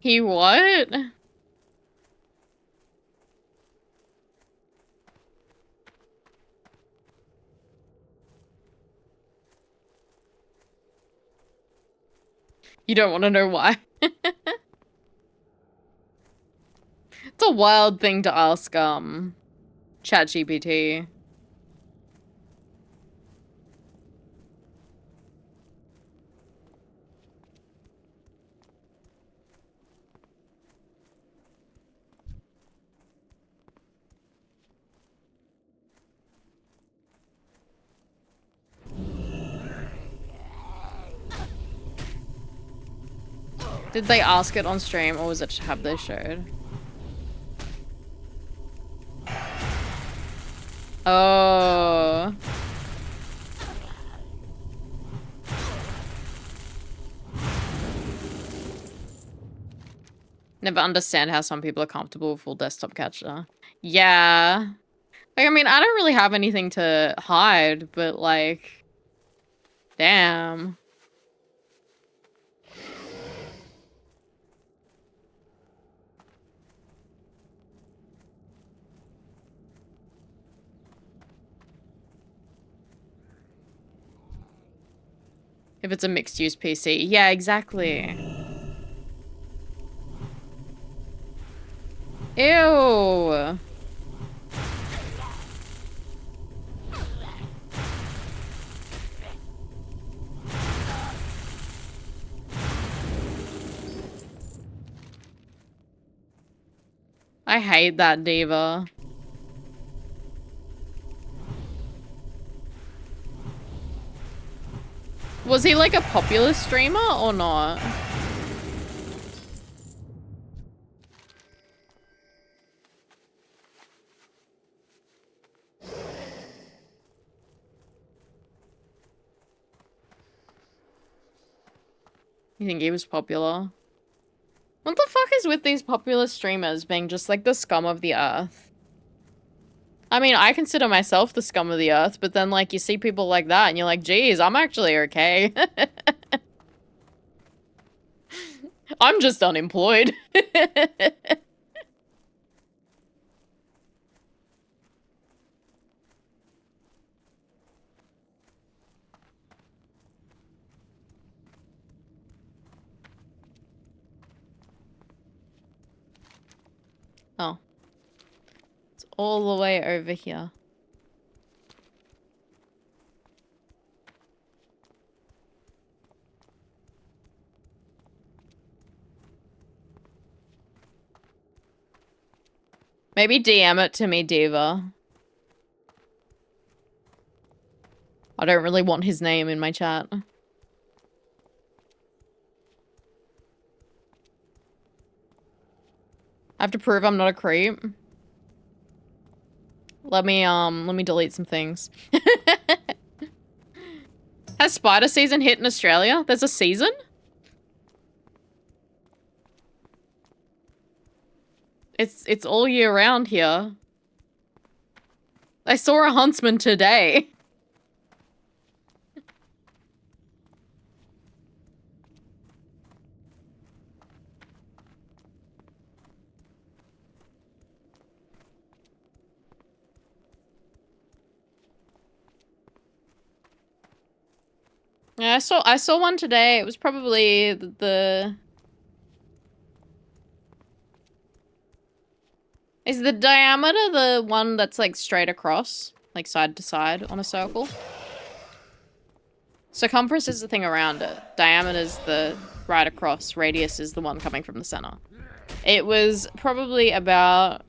He what? You don't want to know why. It's a wild thing to ask, ChatGPT. Did they ask it on stream, or was it have they showed? Oh. Never understand how some people are comfortable with full desktop capture. Yeah. Like, I mean, I don't really have anything to hide, but like, damn. If it's a mixed-use PC. Yeah, exactly. Ew. I hate that diva. Was he like a popular streamer or not? You think he was popular? What the fuck is with these popular streamers being just like the scum of the earth? I mean, I consider myself the scum of the earth, but then like you see people like that and you're like, geez, I'm actually okay. I'm just unemployed. Oh. It's all the way over here. Maybe DM it to me, Diva. I don't really want his name in my chat. I have to prove I'm not a creep. Let me delete some things. Has spider season hit in Australia? There's a season? It's all year round here. I saw a huntsman today. Yeah, I saw one today. It was probably the Is the diameter the one that's like straight across, like side to side on a circle? Circumference is the thing around it. Diameter is the right across. Radius is the one coming from the center. It was probably about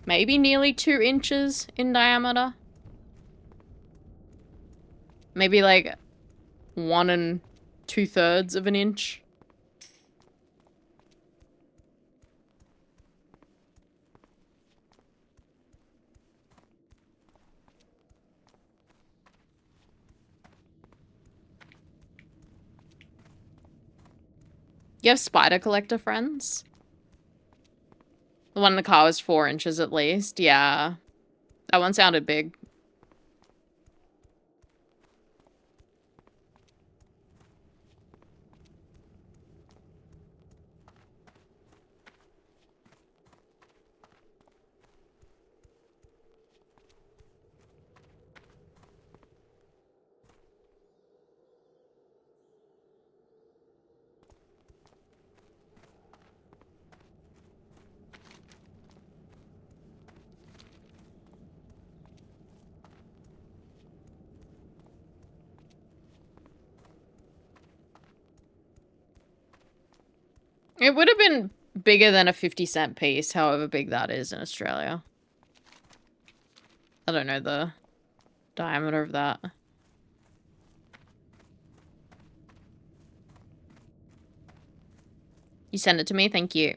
maybe nearly 2 inches in diameter. Maybe like 1 2/3 of an inch. You have spider collector friends? The one in the car was 4 inches at least. Yeah. That one sounded big. It would have been bigger than a 50-cent piece, however big that is in Australia. I don't know the diameter of that. You send it to me? Thank you.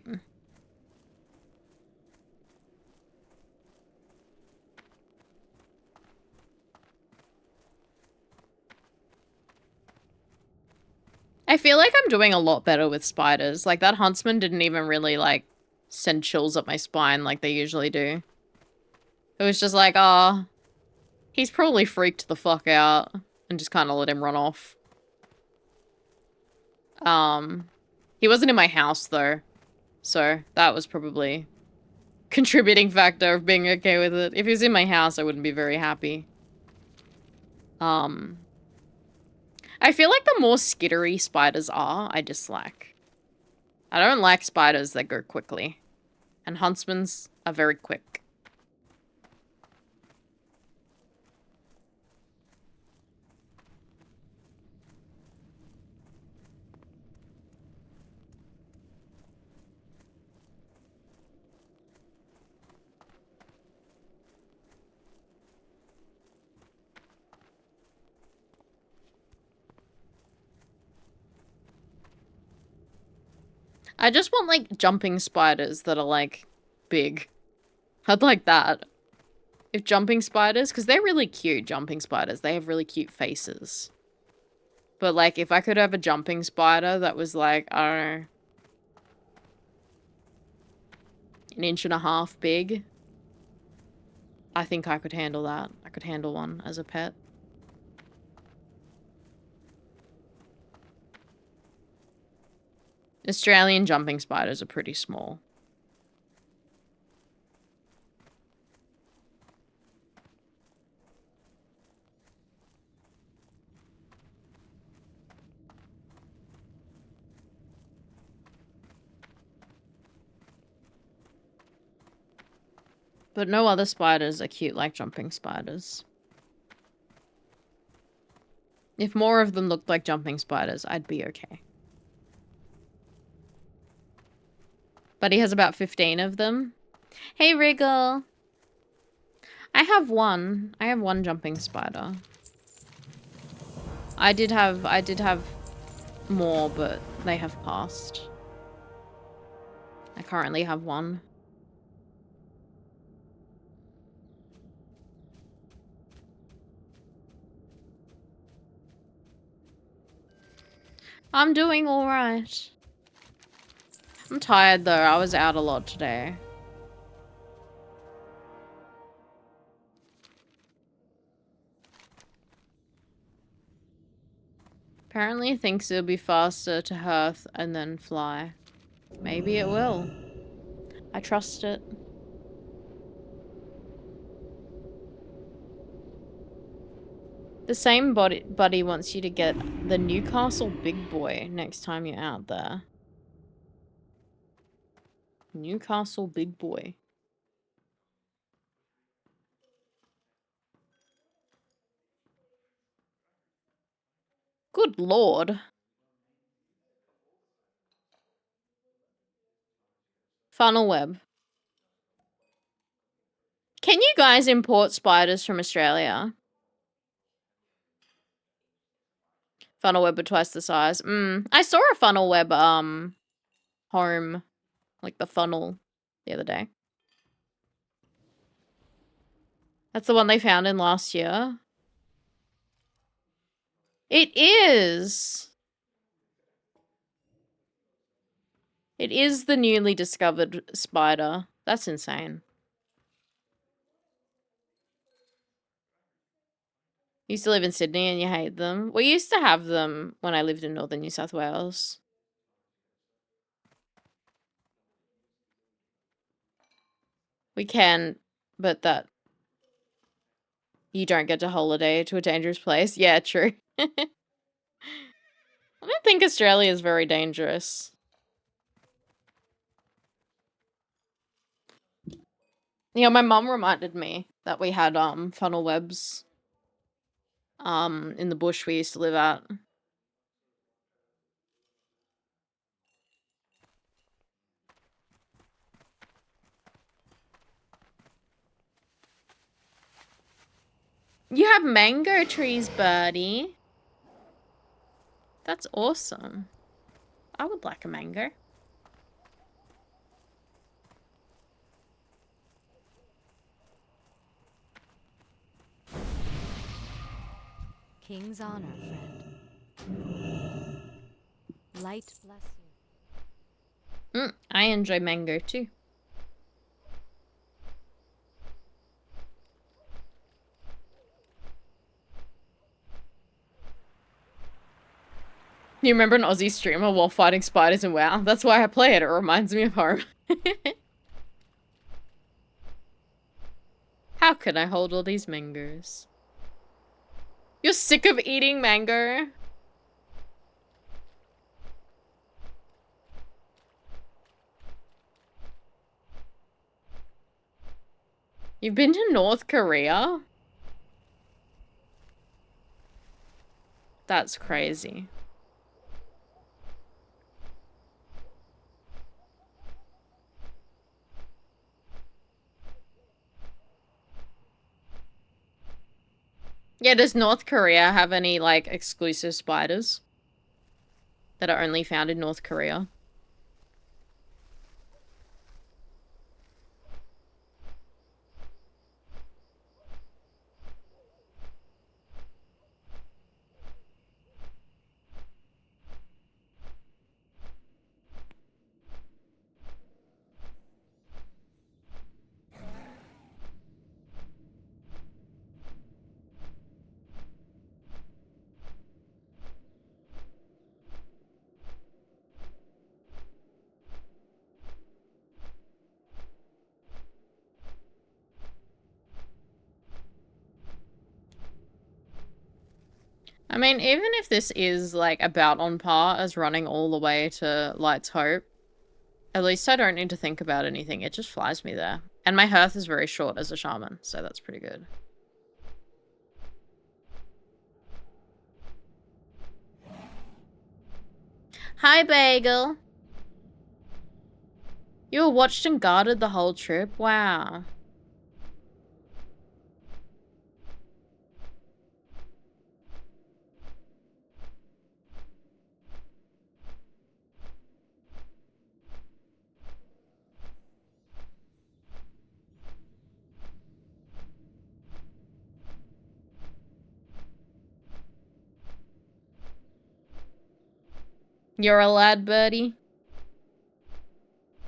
I feel like I'm doing a lot better with spiders. Like, that huntsman didn't even really, like, send chills up my spine like they usually do. It was just like, oh, he's probably freaked the fuck out and just kind of let him run off. He wasn't in my house, though. So, that was probably contributing factor of being okay with it. If he was in my house, I wouldn't be very happy. I feel like the more skittery spiders are, I dislike. I don't like spiders that go quickly. And huntsmans are very quick. I just want, like, jumping spiders that are, like, big. I'd like that. If jumping spiders, because they're really cute, jumping spiders. They have really cute faces. But, like, if I could have a jumping spider that was, like, I don't know, an inch and a half big, I think I could handle that. I could handle one as a pet. Australian jumping spiders are pretty small. But no other spiders are cute like jumping spiders. If more of them looked like jumping spiders, I'd be okay. But he has about 15 of them. Hey, Wriggle! I have one. I have one jumping spider. I did have more, but they have passed. I currently have one. I'm doing alright. I'm tired though, I was out a lot today. Apparently it thinks it'll be faster to hearth and then fly. Maybe it will. I trust it. The same buddy wants you to get the Newcastle Big Boy next time you're out there. Newcastle Big Boy. Good lord. Funnel web. Can you guys import spiders from Australia? Funnel web are twice the size. I saw a funnel web, home. Like the funnel the other day. That's the one they found in last year. It is! It is the newly discovered spider. That's insane. You used to live in Sydney and you hate them. We used to have them when I lived in northern New South Wales. We can, but that... You don't get to holiday to a dangerous place. Yeah, true. I don't think Australia is very dangerous. Yeah, my mum reminded me that we had funnel webs in the bush we used to live at. You have mango trees, buddy. That's awesome. I would like a mango. King's honor, friend. Light bless you. I enjoy mango too. You remember an Aussie streamer while fighting spiders in WoW? That's why I play it. It reminds me of home. How can I hold all these mangoes? You're sick of eating mango? You've been to North Korea? That's crazy. Yeah, does North Korea have any, like, exclusive spiders that are only found in North Korea? mean, even if this is, like, about on par as running all the way to Light's Hope, at least I don't need to think about anything. It just flies me there. And my hearth is very short as a shaman, so that's pretty good. Hi, Bagel. You were watched and guarded the whole trip? Wow. You're a lad, birdie?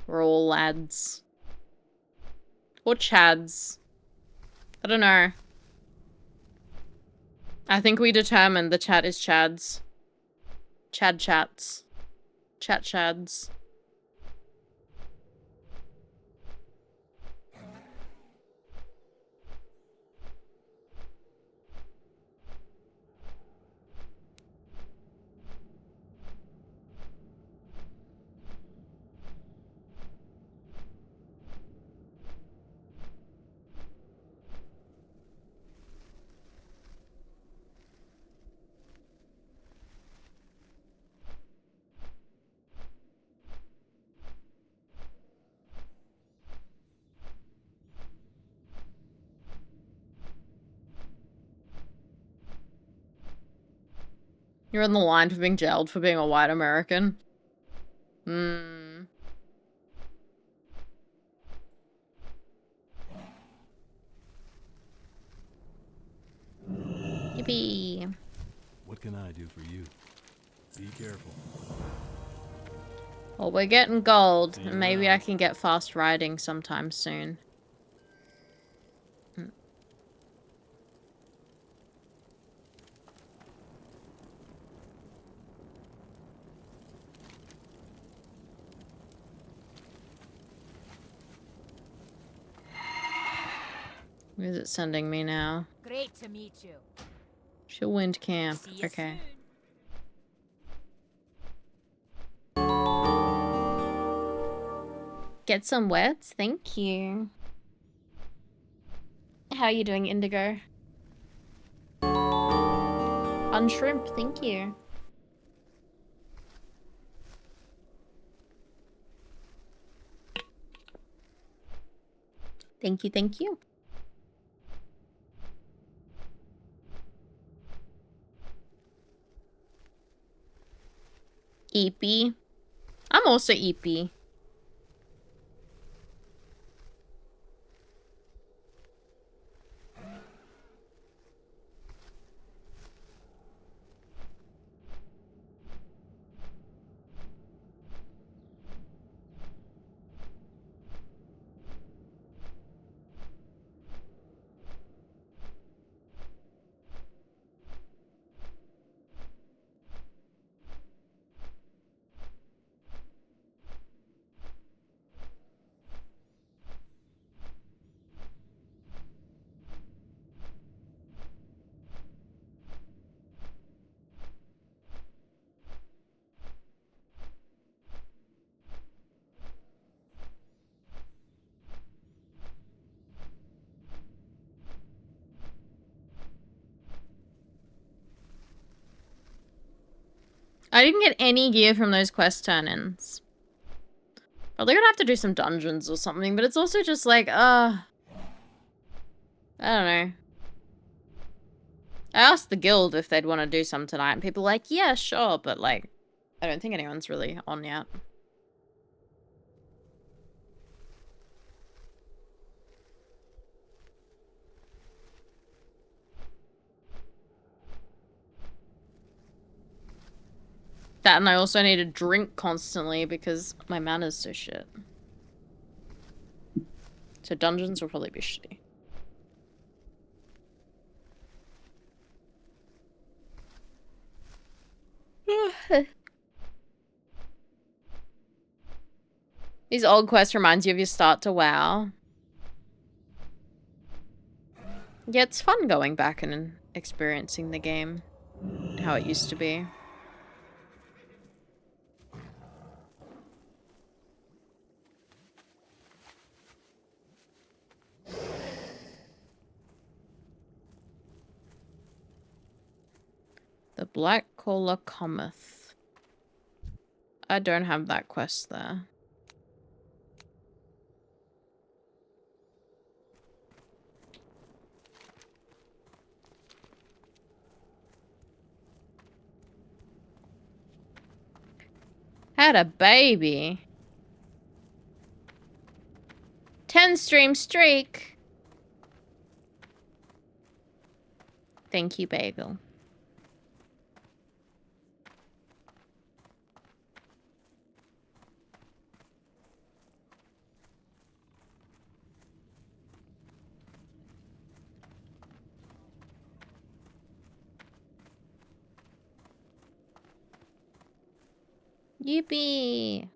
We're all lads. Or chads. I don't know. I think we determined the chat is chads. Chad chats. Chat chads. You're on the line for being jailed for being a white American. Hmm. Yippee. What can I do for you? Be careful. Well, we're getting gold, and maybe I can get fast riding sometime soon. Where is it sending me now? Great to meet you. Shillwind Camp. See you Okay. soon. Get some words? Thank you. How are you doing, Indigo? Unshrimp, thank you. Thank you, thank you. Eepy. I'm also Eepy. I didn't get any gear from those quest turn-ins. Probably gonna have to do some dungeons or something, but it's also just like, I don't know. I asked the guild if they'd want to do some tonight, and people were like, yeah, sure, but like, I don't think anyone's really on yet. That, and I also need to drink constantly because my mana's so shit. So dungeons will probably be shitty. These old quests reminds you of your start to WoW. Yeah, it's fun going back and experiencing the game. how it used to be. The Black Caller cometh. I don't have that quest there. Had a baby. 10 stream streak. Thank you, Bagel. Yippee!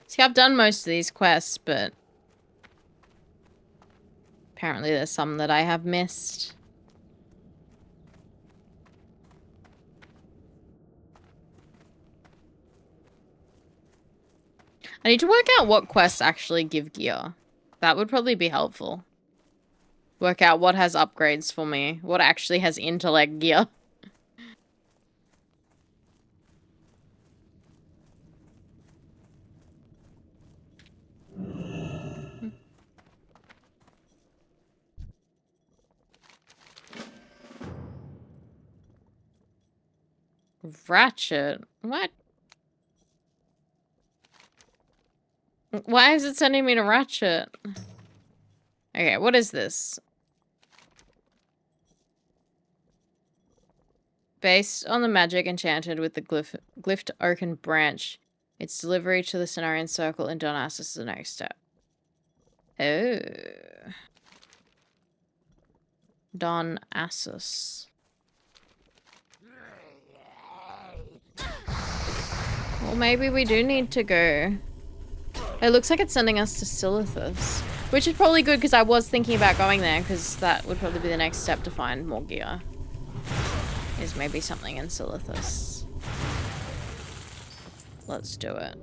See, I've done most of these quests, but apparently there's some that I have missed. I need to work out what quests actually give gear. That would probably be helpful. Work out what has upgrades for me. What actually has intellect gear. Ratchet? What? Why is it sending me to Ratchet? Okay, what is this? Based on the magic enchanted with the glyphed oaken branch, its delivery to the Cenarian Circle in Donasis is the next step. Oh. Donasis. Well, maybe we do need to go. It looks like it's sending us to Silithus, which is probably good because I was thinking about going there because that would probably be the next step to find more gear. Is maybe something in Silithus. Let's do it.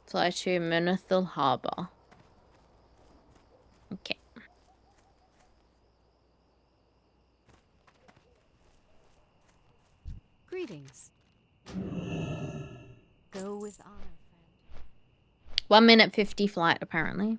Fly to Menethil Harbor. Okay. Greetings. Go with honor, friend. 1 minute 50 flight, apparently.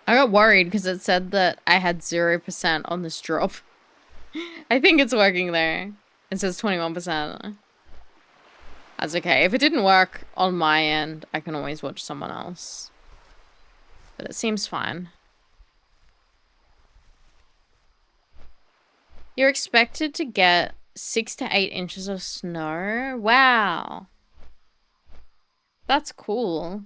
I got worried because it said that I had 0% on this drop. I think it's working there. It says 21%. That's okay. If it didn't work on my end, I can always watch someone else. But it seems fine. You're expected to get 6 to 8 inches of snow? Wow. That's cool.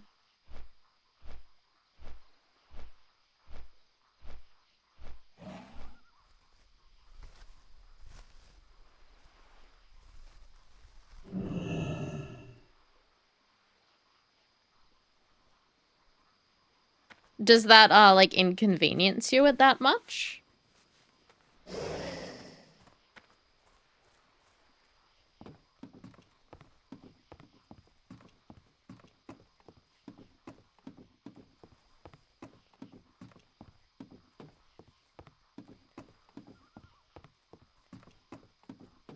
Does that, like, inconvenience you at that much?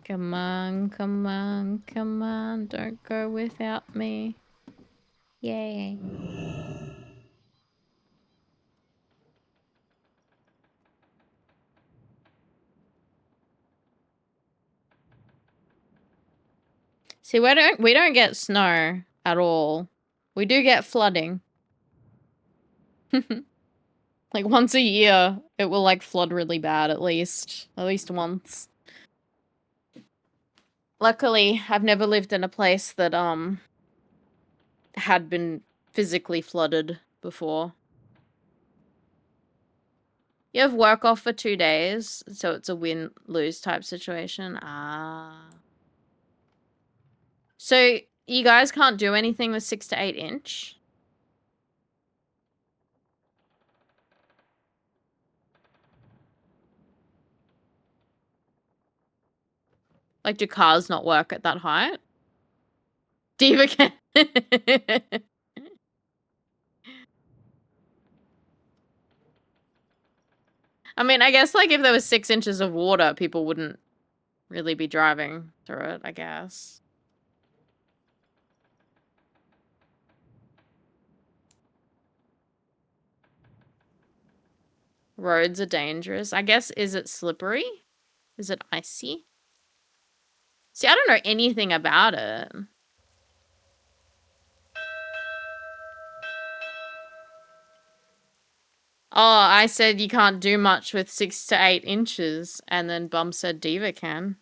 Come on, come on, come on, don't go without me. Yay. See, we don't get snow at all. We do get flooding. Like once a year, it will like flood really bad at least once. Luckily, I've never lived in a place that had been physically flooded before. You have work off for 2 days, so it's a win-lose type situation. Ah. So you guys can't do anything with 6 to 8 inch? Like, do cars not work at that height? Diva can. I mean, I guess, like, if there was 6 inches of water, people wouldn't really be driving through it, I guess. Roads are dangerous. I guess, is it slippery? Is it icy? See, I don't know anything about it. Oh, I said you can't do much with 6 to 8 inches, and then Bum said Diva can.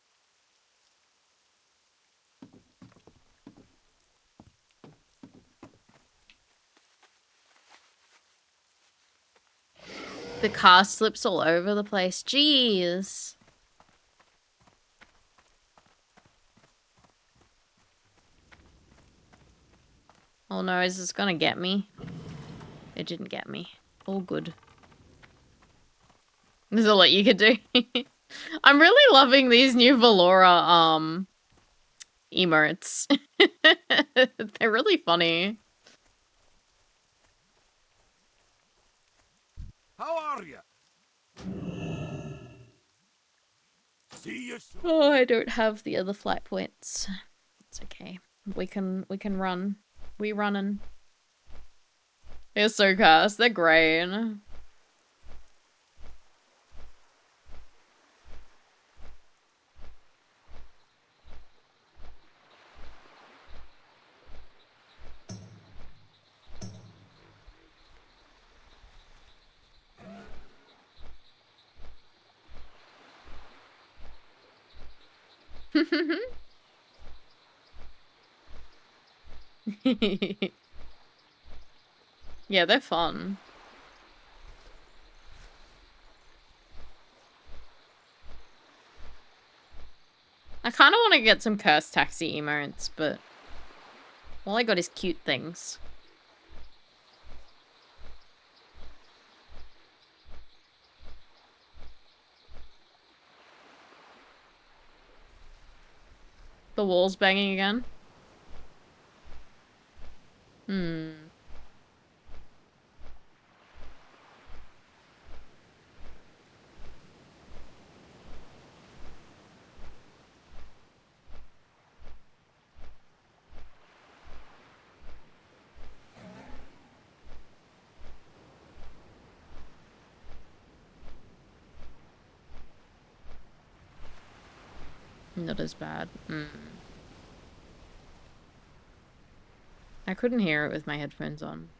The car slips all over the place. Jeez. Oh no, is this gonna get me? It didn't get me. All good. There's a lot you could do. I'm really loving these new Valora, emotes. They're really funny. How are you? See you soon. Oh, I don't have the other flight points. It's okay. We can run. We running. They're so cursed. They're great. Yeah, they're fun. I kind of want to get some cursed taxi emotes, but all I got is cute things. The wall's banging again. Hmm. Not as bad. Hmm. I couldn't hear it with my headphones on.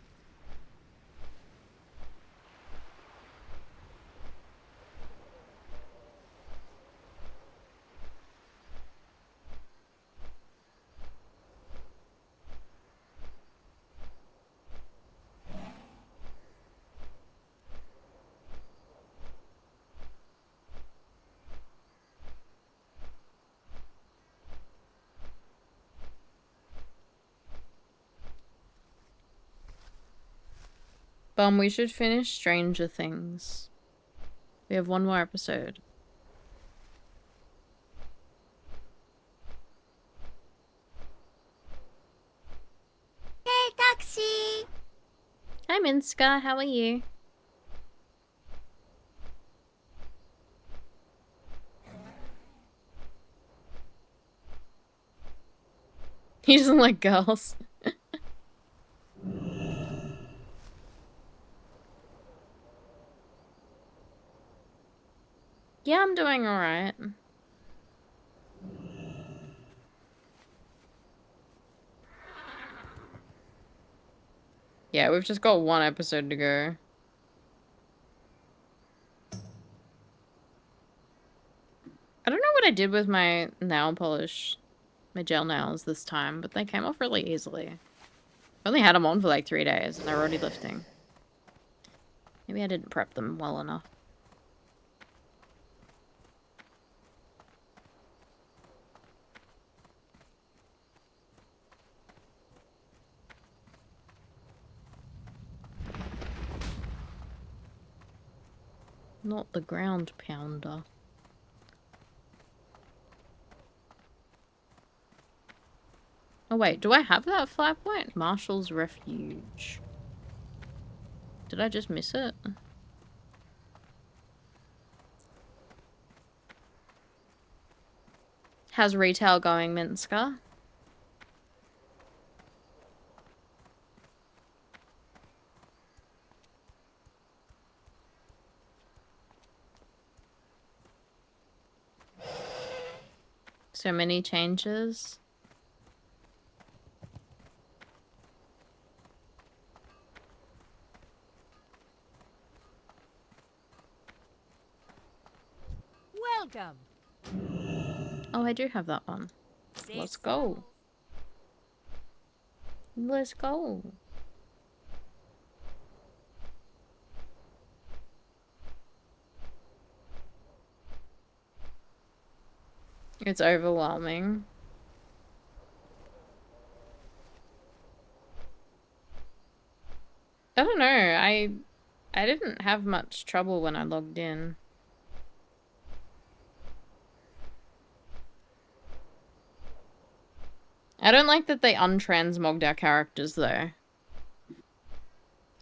Bum, we should finish Stranger Things. We have one more episode. Hey, taxi! Hi, Minska. How are you? He doesn't like girls. Yeah, I'm doing alright. Yeah, we've just got one episode to go. I don't know what I did with my nail polish, my gel nails this time, but they came off really easily. I only had them on for like 3 days and they're already lifting. Maybe I didn't prep them well enough. Not the ground pounder. Oh wait, do I have that flat point? Marshall's Refuge. Did I just miss it? How's retail going, Minska? So many changes. Welcome. Oh, I do have that one. Safe Let's go. travels. Let's go. It's overwhelming. I don't know. I didn't have much trouble when I logged in. I don't like that they untransmogged our characters though.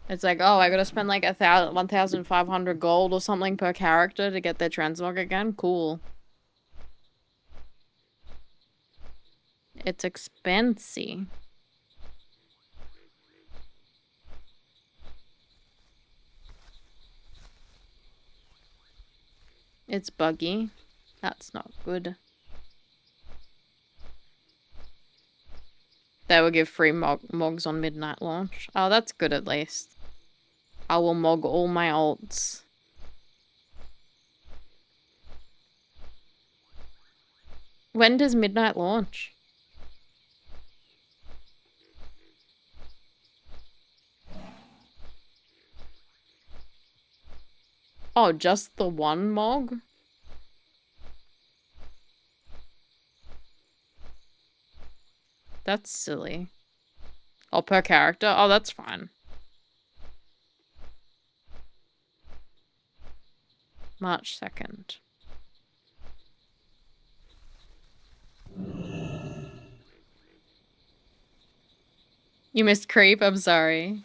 It's like, oh, I gotta spend like 1,500 gold or something per character to get their transmog again? Cool. It's expensive. It's buggy. That's not good. They will give free mogs on midnight launch. Oh, that's good at least. I will mog all my alts. When does midnight launch? Oh, just the one mog? That's silly. Oh, per character? Oh, that's fine. March 2nd. You missed creep? I'm sorry.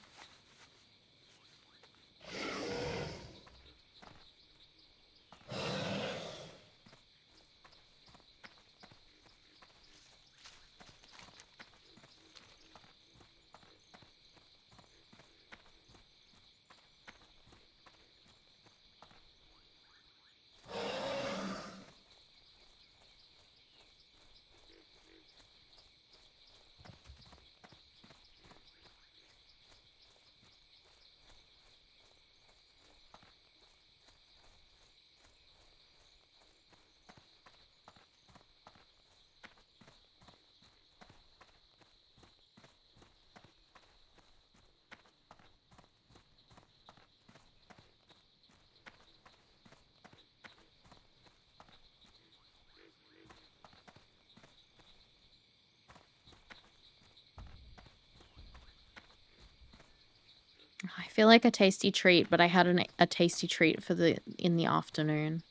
I feel like a tasty treat, but I had a tasty treat for in the afternoon.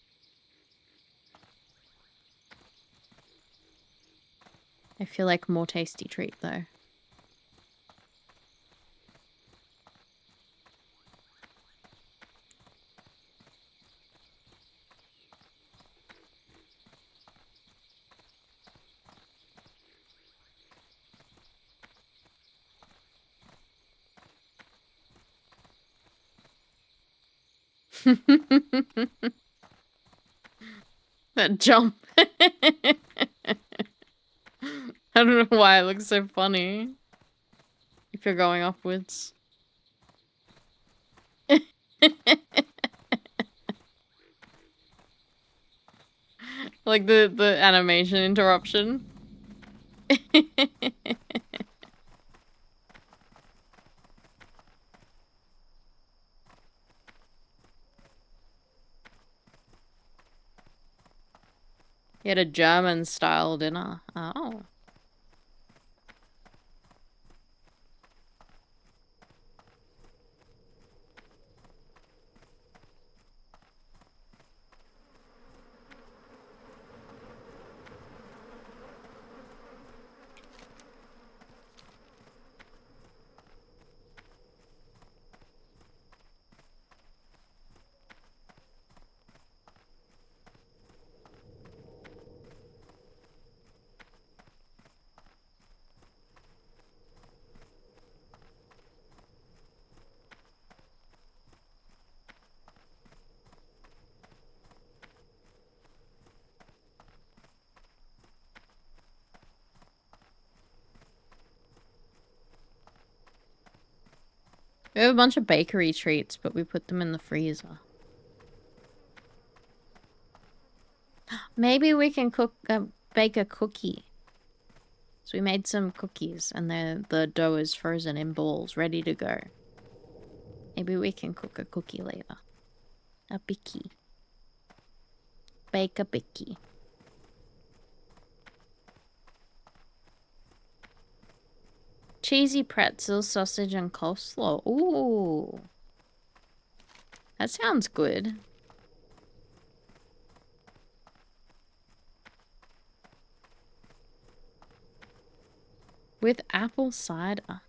I feel like more tasty treat though. That jump. I don't know why it looks so funny. If you're going upwards. Like the animation interruption. He had a German style dinner. Oh. We have a bunch of bakery treats, but we put them in the freezer. Maybe we can bake a cookie. So we made some cookies and the dough is frozen in balls, ready to go. Maybe we can cook a cookie later. A bicky. Bake a bicky. Cheesy pretzel, sausage, and coleslaw. Ooh. That sounds good. With apple cider.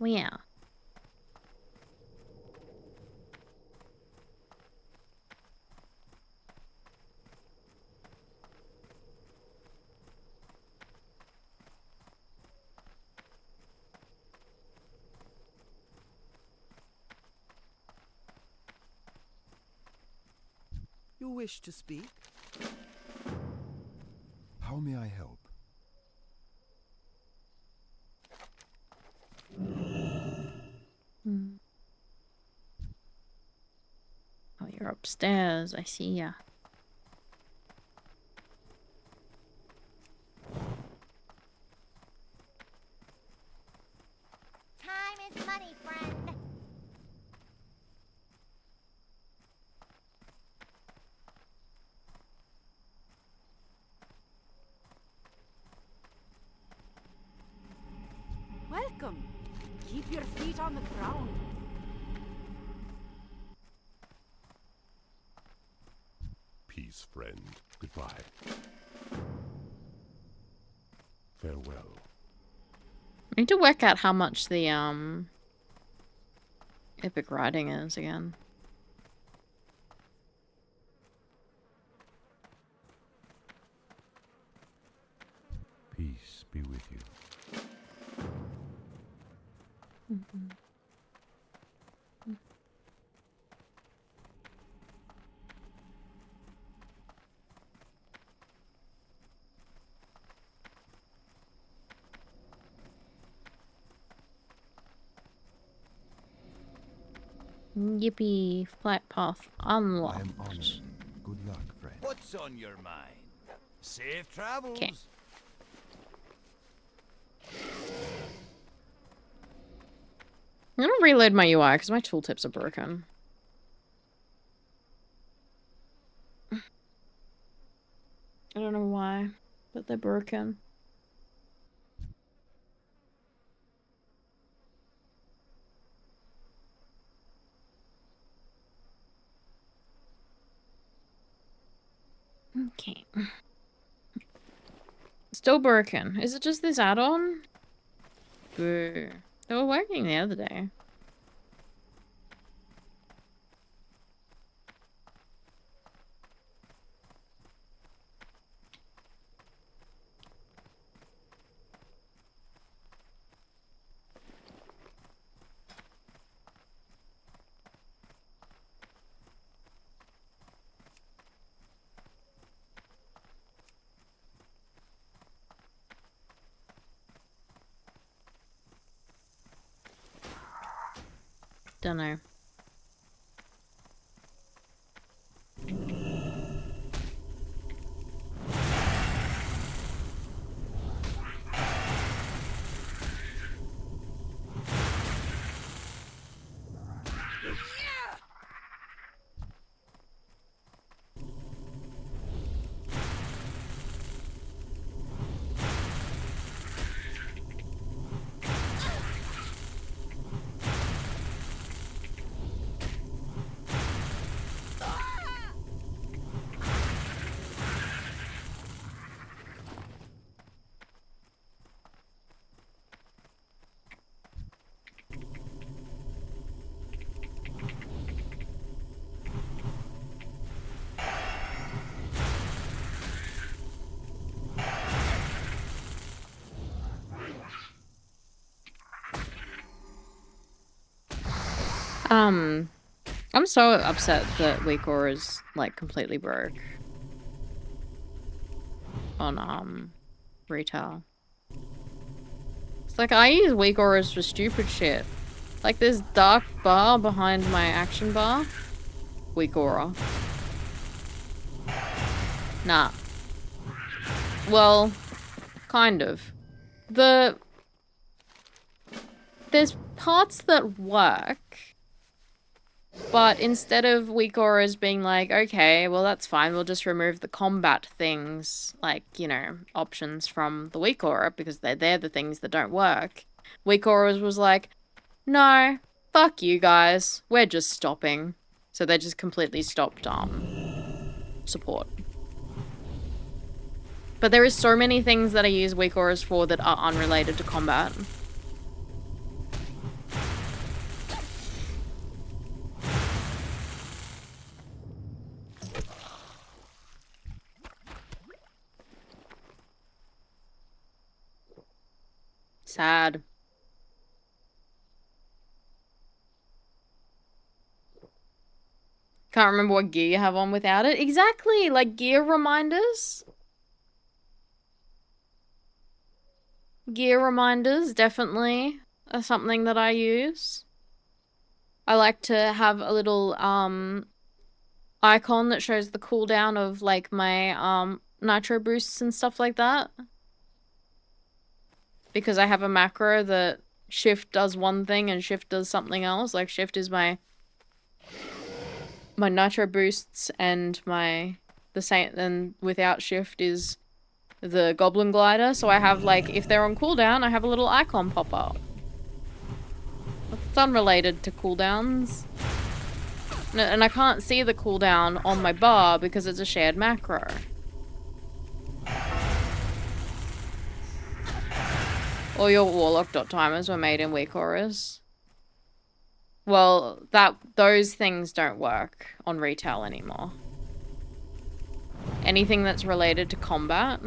Yeah. You wish to speak? How may I help? Hmm. Oh, you're upstairs. I see ya. Time is money, friend. Welcome. Keep your feet on the ground. Peace, friend. Goodbye. Farewell. I need to work out how much the epic riding is again. Peace be with you. Yippee, flight path I unlocked. am honored. Good luck, friend. What's on your mind? Safe travels. 'Kay. I'm gonna reload my UI because my tooltips are broken. I don't know why, but they're broken. Okay. Still broken. Is it just this add-on? Boo. They were working the other day. Dunno. I'm so upset that Weak Aura is like completely broke on retail. It's like I use Weak Auras for stupid shit. Like this dark bar behind my action bar. Weak Aura. Nah. Well, kind of. There's parts that work. But instead of Weak Auras being like, okay, well that's fine, we'll just remove the combat things, like, you know, options from the Weak Aura, because they're the things that don't work. Weak Auras was like, no, fuck you guys, we're just stopping. So they just completely stopped, support. But there is so many things that I use Weak Auras for that are unrelated to combat. Sad. Can't remember what gear you have on without it. Exactly, like gear reminders. Gear reminders definitely are something that I use. I like to have a little icon that shows the cooldown of like my nitro boosts and stuff like that. Because I have a macro that shift does one thing and shift does something else. Like shift is my nitro boosts and the same, and without shift is the goblin glider. So I have like, if they're on cooldown, I have a little icon pop up. It's unrelated to cooldowns. And I can't see the cooldown on my bar because it's a shared macro. All your warlock dot timers were made in Weak Auras. Well, those things don't work on retail anymore. Anything that's related to combat,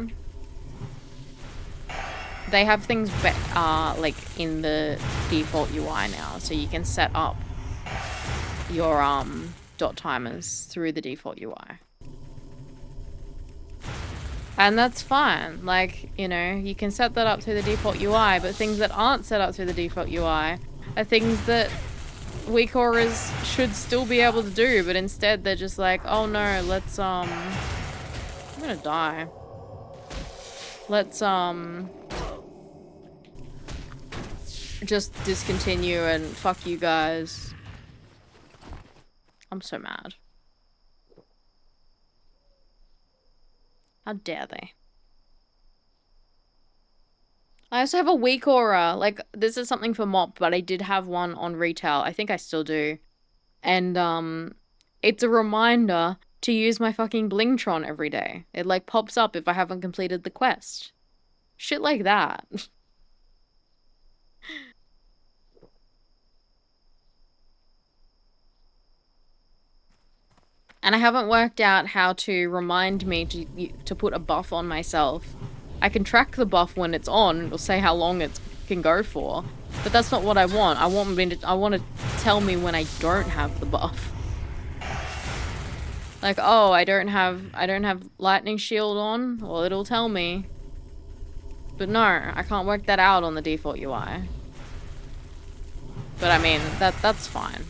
they have things like in the default UI now, so you can set up your dot timers through the default UI. And that's fine. Like, you know, you can set that up through the default UI, but things that aren't set up through the default UI are things that Weak Auras should still be able to do, but instead they're just like, oh no, let's I'm gonna die. Let's just discontinue and fuck you guys. I'm so mad. How dare they? I also have a Weak Aura. Like, this is something for MOP, but I did have one on retail. I think I still do. And, it's a reminder to use my fucking Blingtron every day. It like pops up if I haven't completed the quest. Shit like that. And I haven't worked out how to remind me to put a buff on myself. I can track the buff when it's on, it'll say how long it can go for. But that's not what I want. I want to tell me when I don't have the buff. Like, oh, I don't have lightning shield on. Well, it'll tell me. But no, I can't work that out on the default UI. But I mean, that's fine.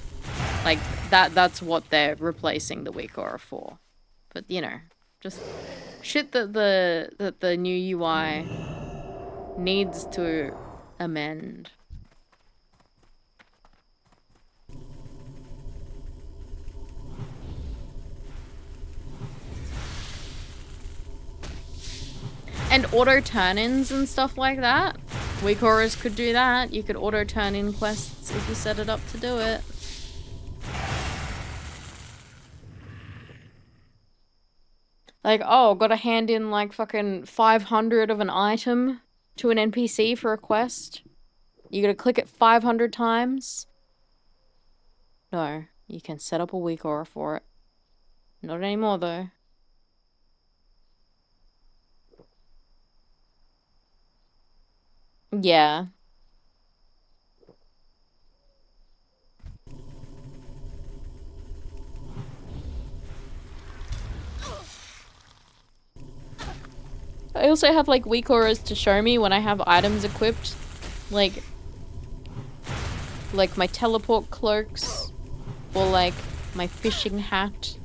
Like, that's what they're replacing the weak aura for. But, you know, just shit that the new UI needs to amend. And auto turn-ins and stuff like that. Weak auras could do that. You could auto turn-in quests if you set it up to do it. Like, oh, gotta hand in like fucking 500 of an item to an NPC for a quest. You gotta click it 500 times. No, you can set up a weak aura for it. Not anymore though. Yeah. I also have like weak auras to show me when I have items equipped. Like my teleport cloaks or like my fishing hat.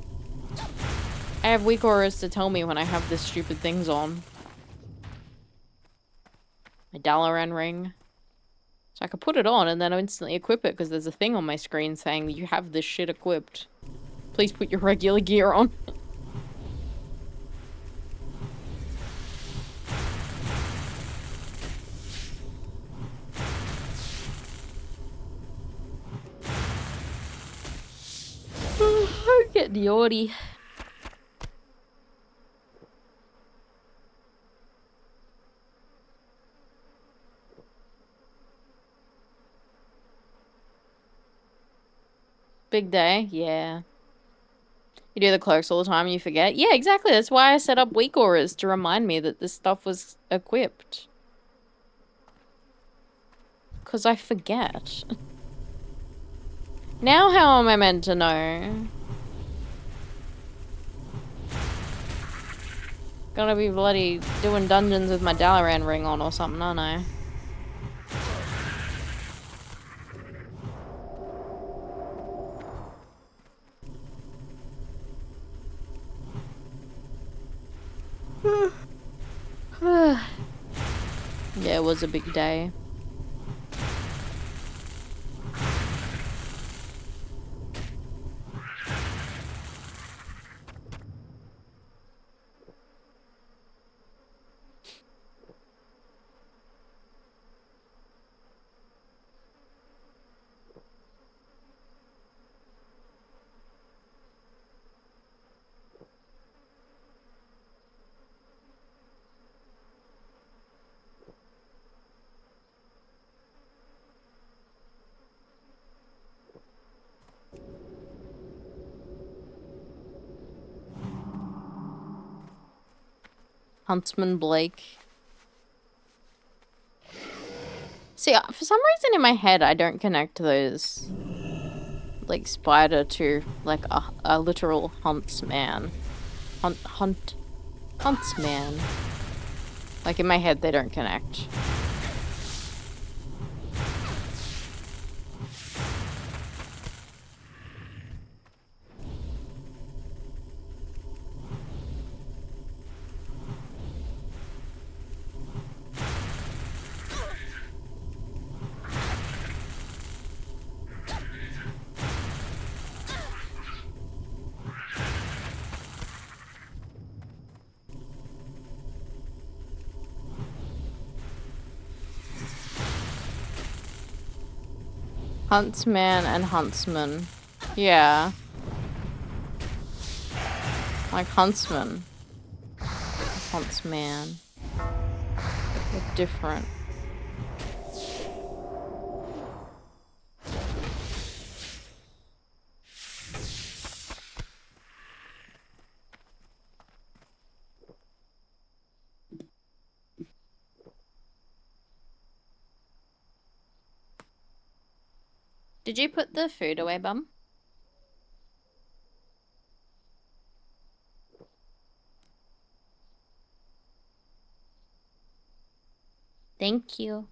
I have weak auras to tell me when I have the stupid things on. My Dalaran ring. So I could put it on and then instantly equip it because there's a thing on my screen saying you have this shit equipped. Please put your regular gear on. Get the Audi. Big day, yeah. You do the cloaks all the time and you forget? Yeah, exactly. That's why I set up weak auras to remind me that this stuff was equipped. Because I forget. Now how am I meant to know? Gotta be bloody doing dungeons with my Dalaran ring on or something, aren't I? Yeah, it was a big day. Huntsman Blake. See, for some reason in my head, I don't connect those, like, spider to, like, a literal huntsman. Huntsman. Like, in my head, they don't connect. Huntsman and huntsman. Yeah. Like huntsman. Huntsman. They're different. Did you put the food away, Bum? Thank you.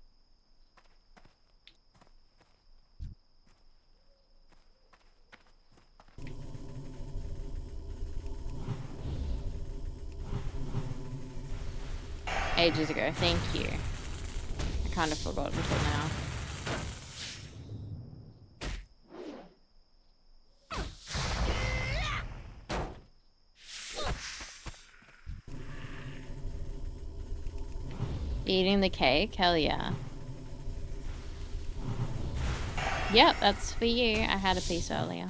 Ages ago. Thank you. I kind of forgot until now. Eating the cake? Hell yeah. Yep, that's for you. I had a piece earlier.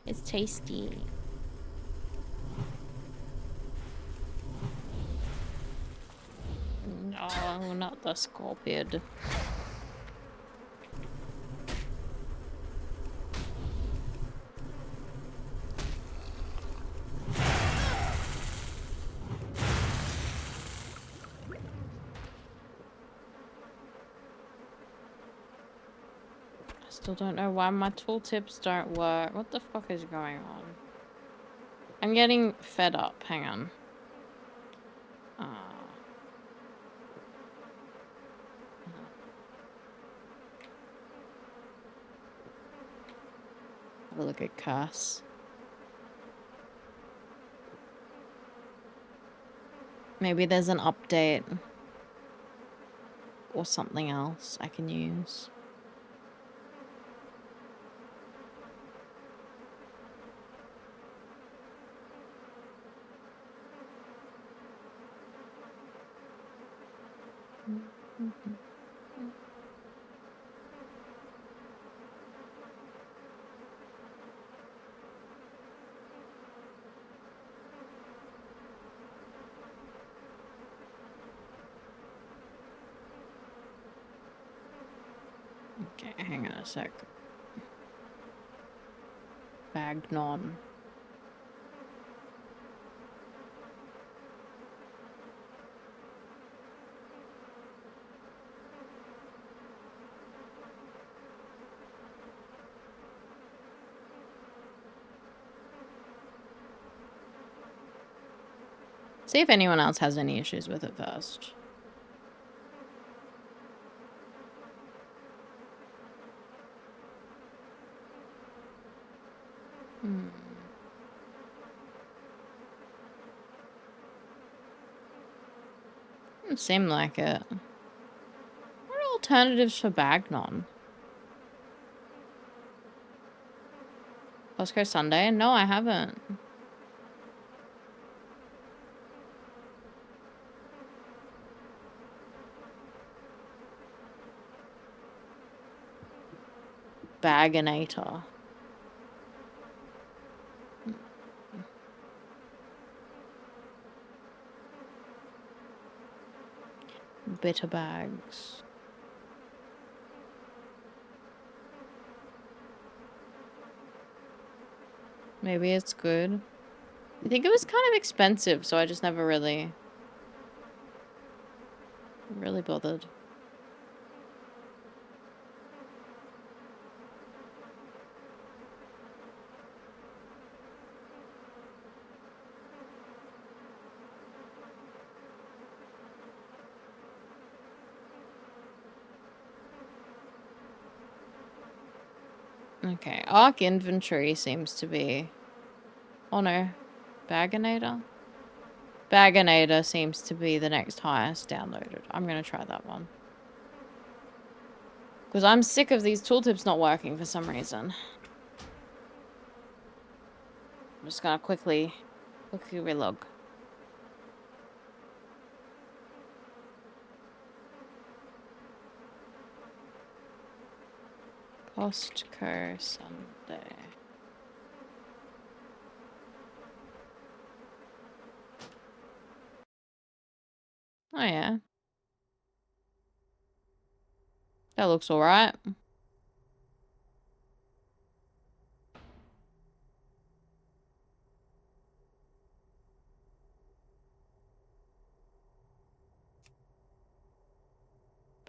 It's tasty. No, not the scorpion. Still don't know why my tooltips don't work. What the fuck is going on? I'm getting fed up. Hang on. Have a look at Cass. Maybe there's an update or something else I can use. Okay, hang on a sec. Bagnon. See if anyone else has any issues with it first. Doesn't seem like it. What are alternatives for Bagnon? Costco Sunday? No, I haven't. Baganator. Bitter bags. Maybe it's good. I think it was kind of expensive, so I just never really bothered. Okay, Arc Inventory seems to be... Oh no. Baganator? Baganator seems to be the next highest downloaded. I'm gonna try that one. Because I'm sick of these tooltips not working for some reason. I'm just gonna quickly relog. Costco Sunday. Oh yeah. That looks alright.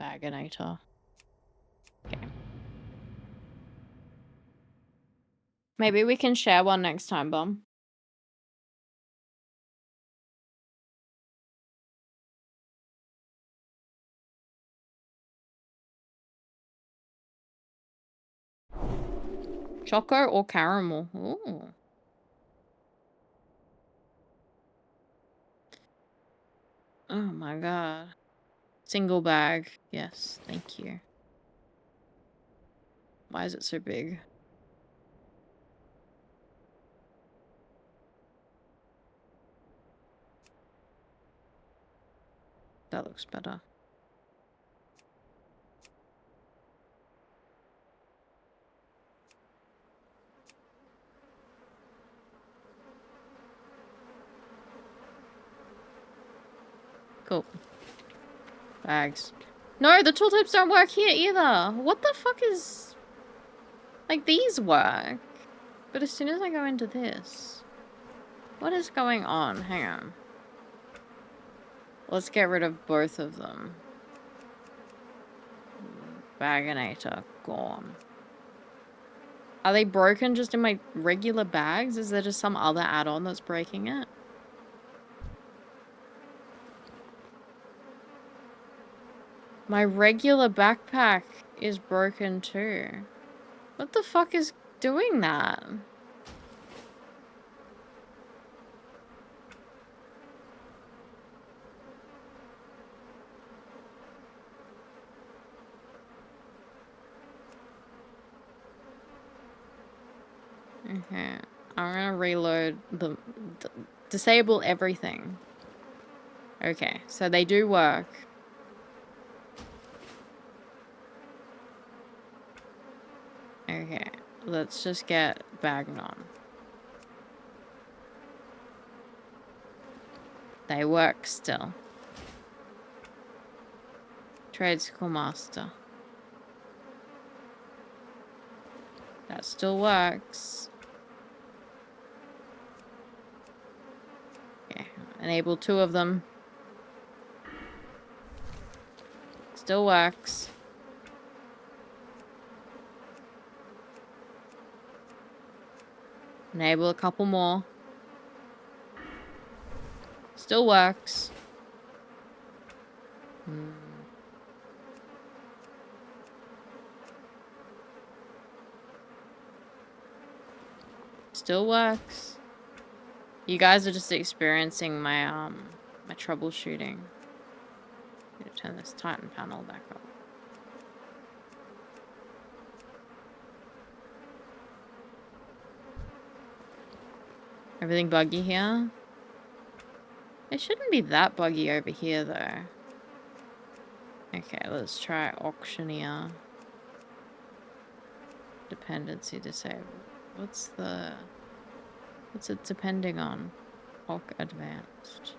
Baganator. Okay. Maybe we can share one next time, Bum. Choco or caramel? Ooh. Oh my god. Single bag. Yes, thank you. Why is it so big? That looks better. Cool. Bags. No, the tooltips don't work here either. What the fuck is... Like, these work. But as soon as I go into this... What is going on? Hang on. Let's get rid of both of them. Baganator. Gone. Are they broken just in my regular bags? Is there just some other add-on that's breaking it? My regular backpack is broken too. What the fuck is doing that? Okay. I'm gonna reload the disable everything. Okay, so they do work. Okay, let's just get Bagnon. They work still. Trade School Master. That still works. Okay, enable 2 of them. Still works. Enable a couple more. Still works. Still works. You guys are just experiencing my my troubleshooting. I'm gonna turn this Titan panel back up. Everything buggy here? It shouldn't be that buggy over here though. Okay, let's try auctioneer. Dependency disabled. What's it depending on? Auc advanced.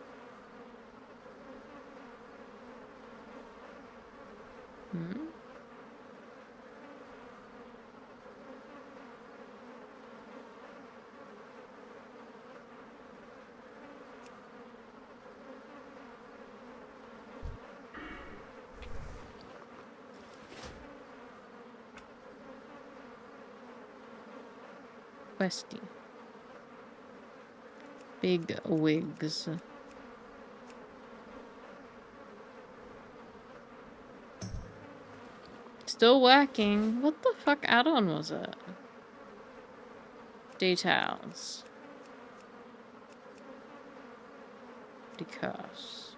Questy. Big wigs. Still working. What the fuck add-on was it? Details. Decurse.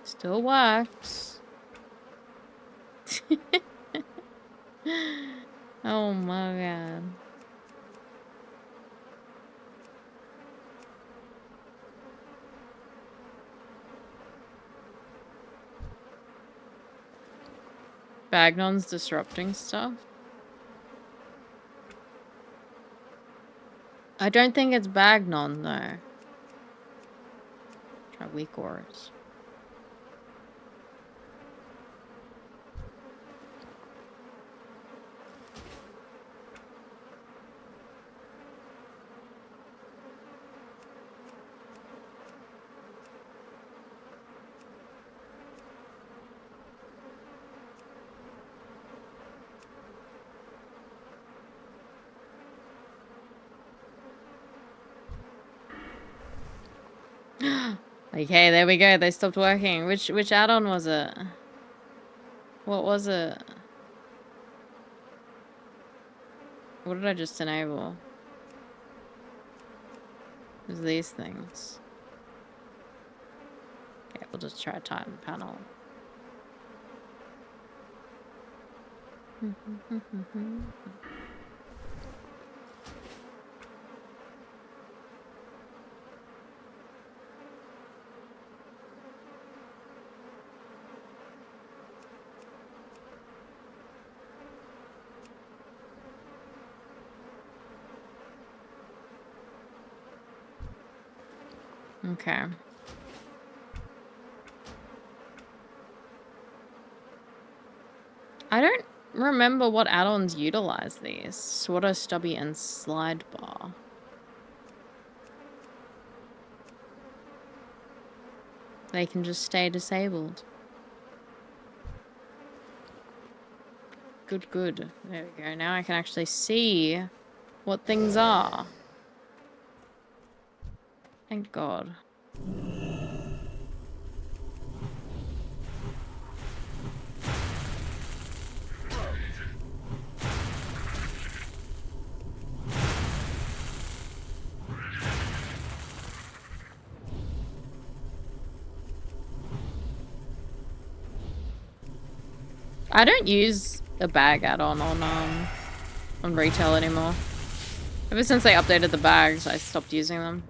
Still works. Oh my god. Bagnon's disrupting stuff? I don't think it's Bagnon though. Try weak auras. Okay, there we go. They stopped working. Which add-on was it? What was it? What did I just enable? It was these things. Okay, we'll just try Titan panel. Okay. I don't remember what add-ons utilize these. Sorta, stubby, and slide bar. They can just stay disabled. Good, good. There we go. Now I can actually see what things are. Thank God. I don't use a bag add-on on retail anymore. Ever since they updated the bags, I stopped using them.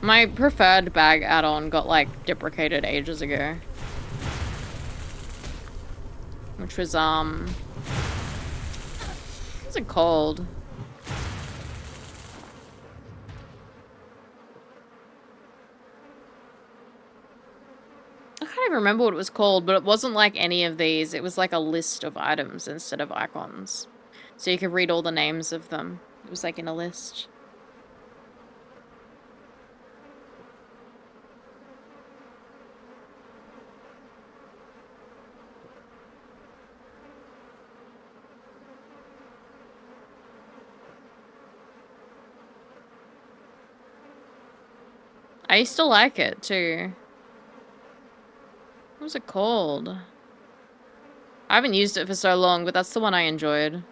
My preferred bag add-on got like deprecated ages ago. Which was what's it called? I can't even remember what it was called, but it wasn't like any of these. It was like a list of items instead of icons. So you could read all the names of them. It was like in a list. I used to like it too. What was it called? I haven't used it for so long, but that's the one I enjoyed.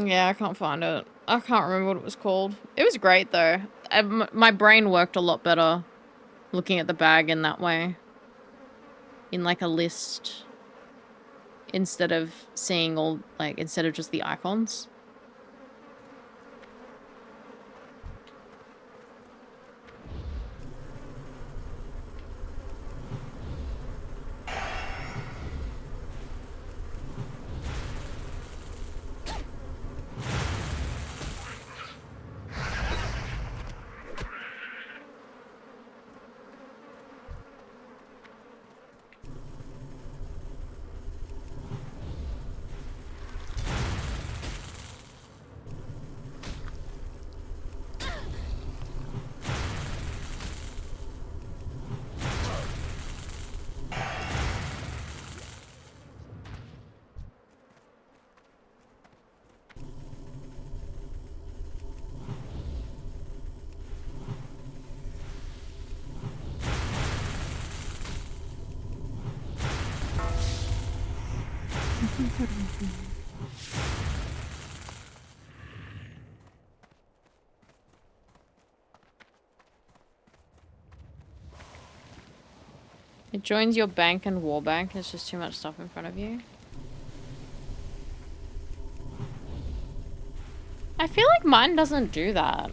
Yeah, I can't find it. I can't remember what it was called. It was great though. My brain worked a lot better looking at the bag in that way. In like a list. Instead of seeing all, like, instead of just the icons. It joins your bank and war bank. There's just too much stuff in front of you. I feel like mine doesn't do that.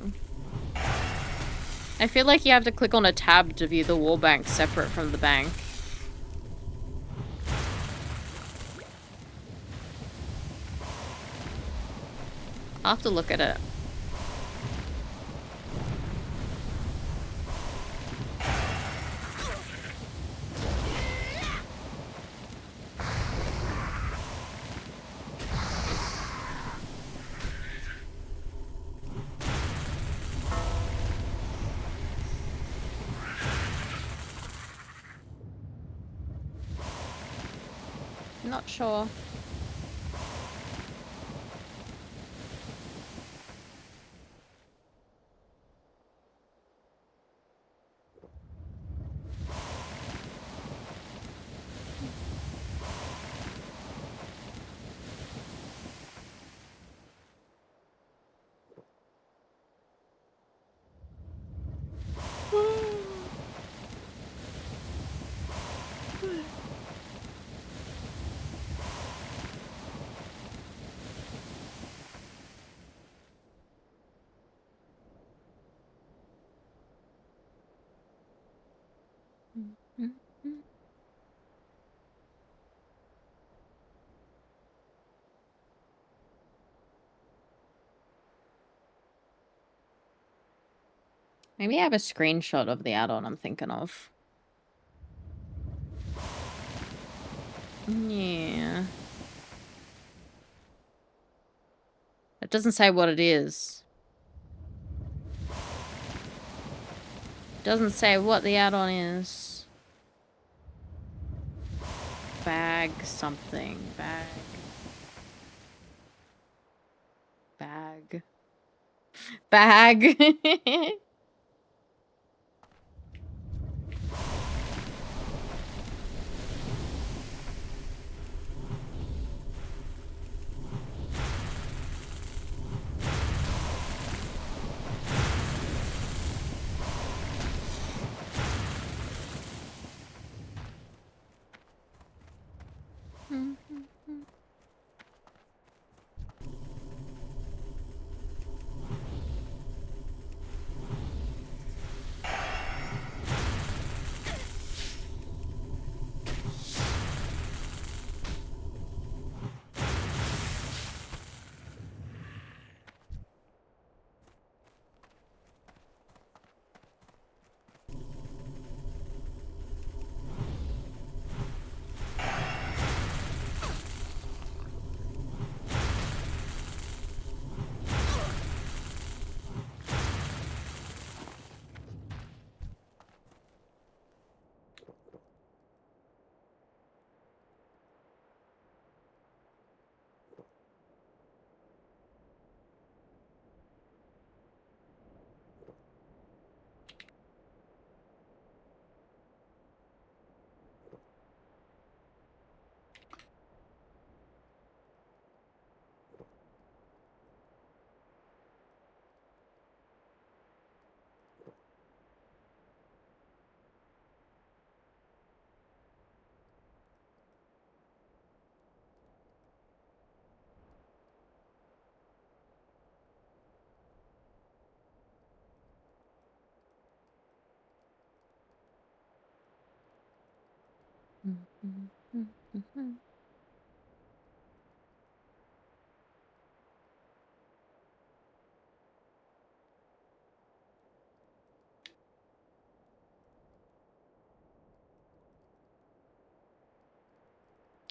I feel like you have to click on a tab to view the war bank separate from the bank. I'll have to look at it. Not sure. Maybe I have a screenshot of the add-on I'm thinking of. Yeah. It doesn't say what it is. Doesn't say what the add-on is. Bag something. Bag. Bag. Bag.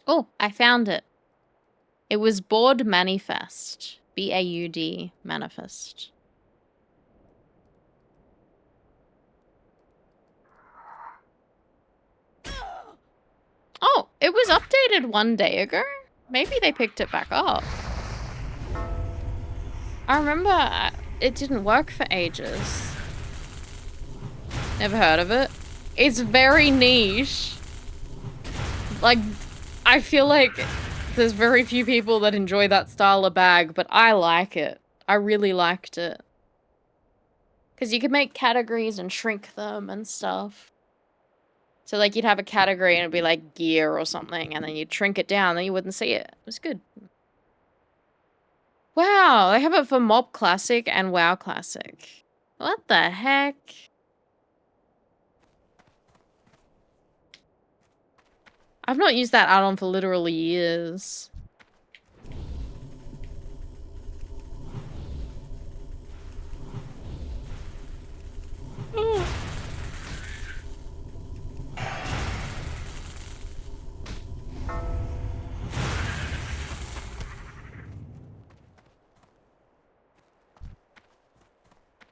Oh, I found it. It was Board Manifest. B-A-U-D Manifest. Oh, it was updated 1 day ago? Maybe they picked it back up. I remember it didn't work for ages. Never heard of it. It's very niche. Like, I feel like There's very few people that enjoy that style of bag, but I like it. I really liked it. Because you could make categories and shrink them and stuff. So, like, you'd have a category and it'd be, like, gear or something, and then you'd shrink it down, then you wouldn't see it. It was good. Wow, they have it for Mob Classic and WoW Classic. What the heck? I've not used that add-on for literally years.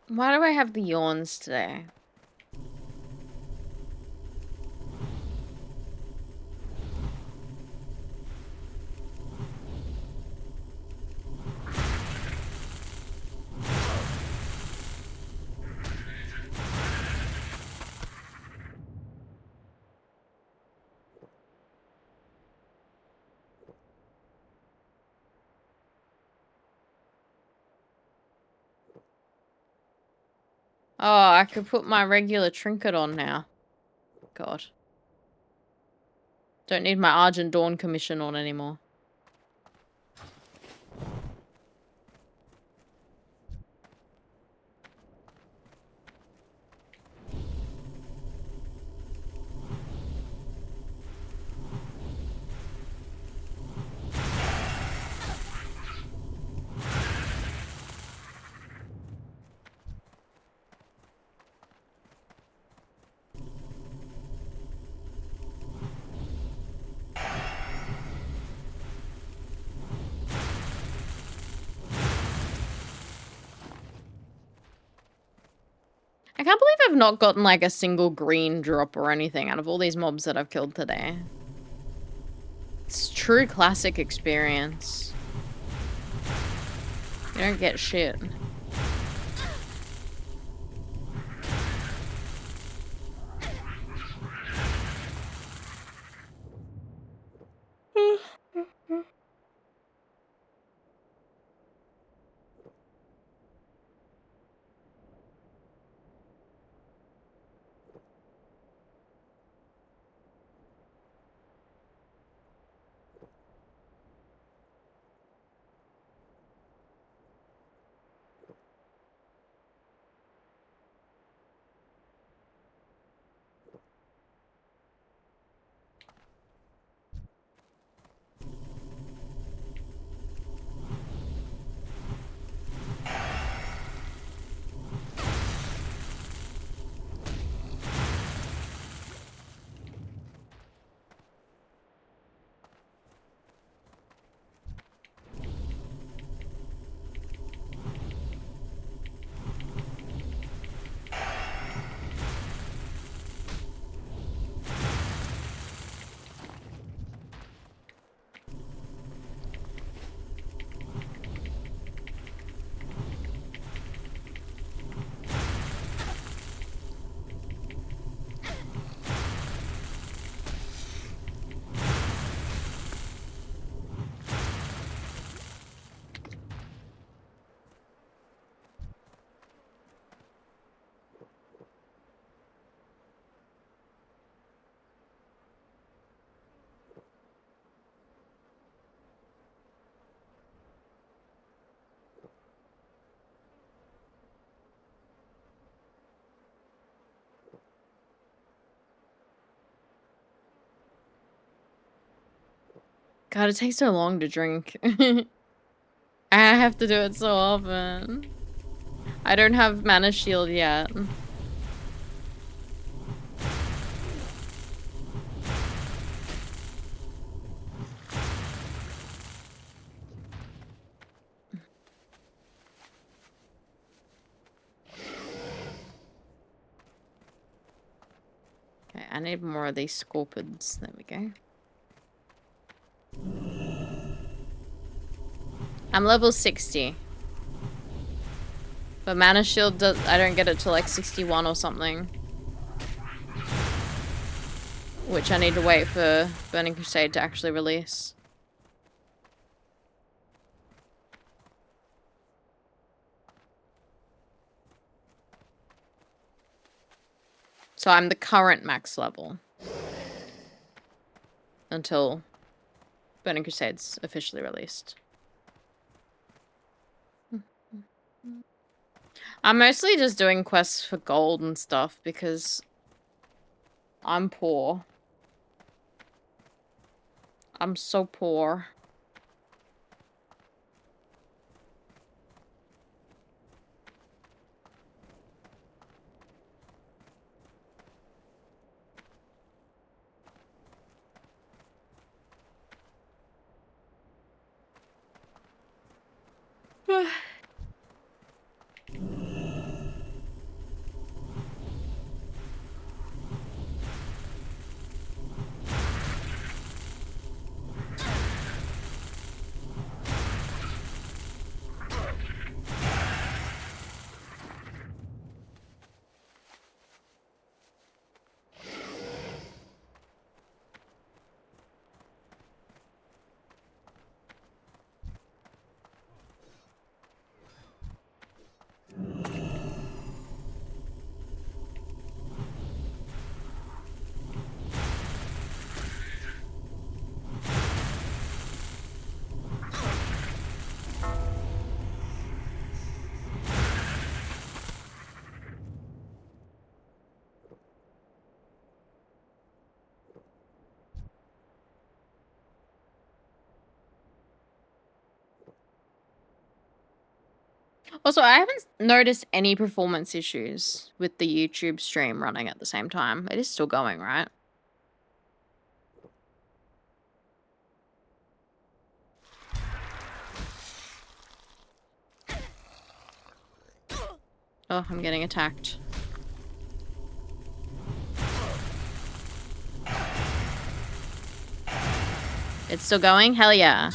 Why do I have the yawns today? Oh, I could put my regular trinket on now. God. Don't need my Argent Dawn commission on anymore. I can't believe I've not gotten like a single green drop or anything out of all these mobs that I've killed today. It's true classic experience. You don't get shit. God, it takes so long to drink. I have to do it so often. I don't have mana shield yet. Okay, I need more of these scorpions. There we go. I'm level 60. But mana shield does, I don't get it till like 61 or something. Which I need to wait for Burning Crusade to actually release. So I'm the current max level. Until Burning Crusade's officially released. I'm mostly just doing quests for gold and stuff because I'm poor. I'm so poor. Also, I haven't noticed any performance issues with the YouTube stream running at the same time. It is still going, right? Oh, I'm getting attacked. It's still going? Hell yeah.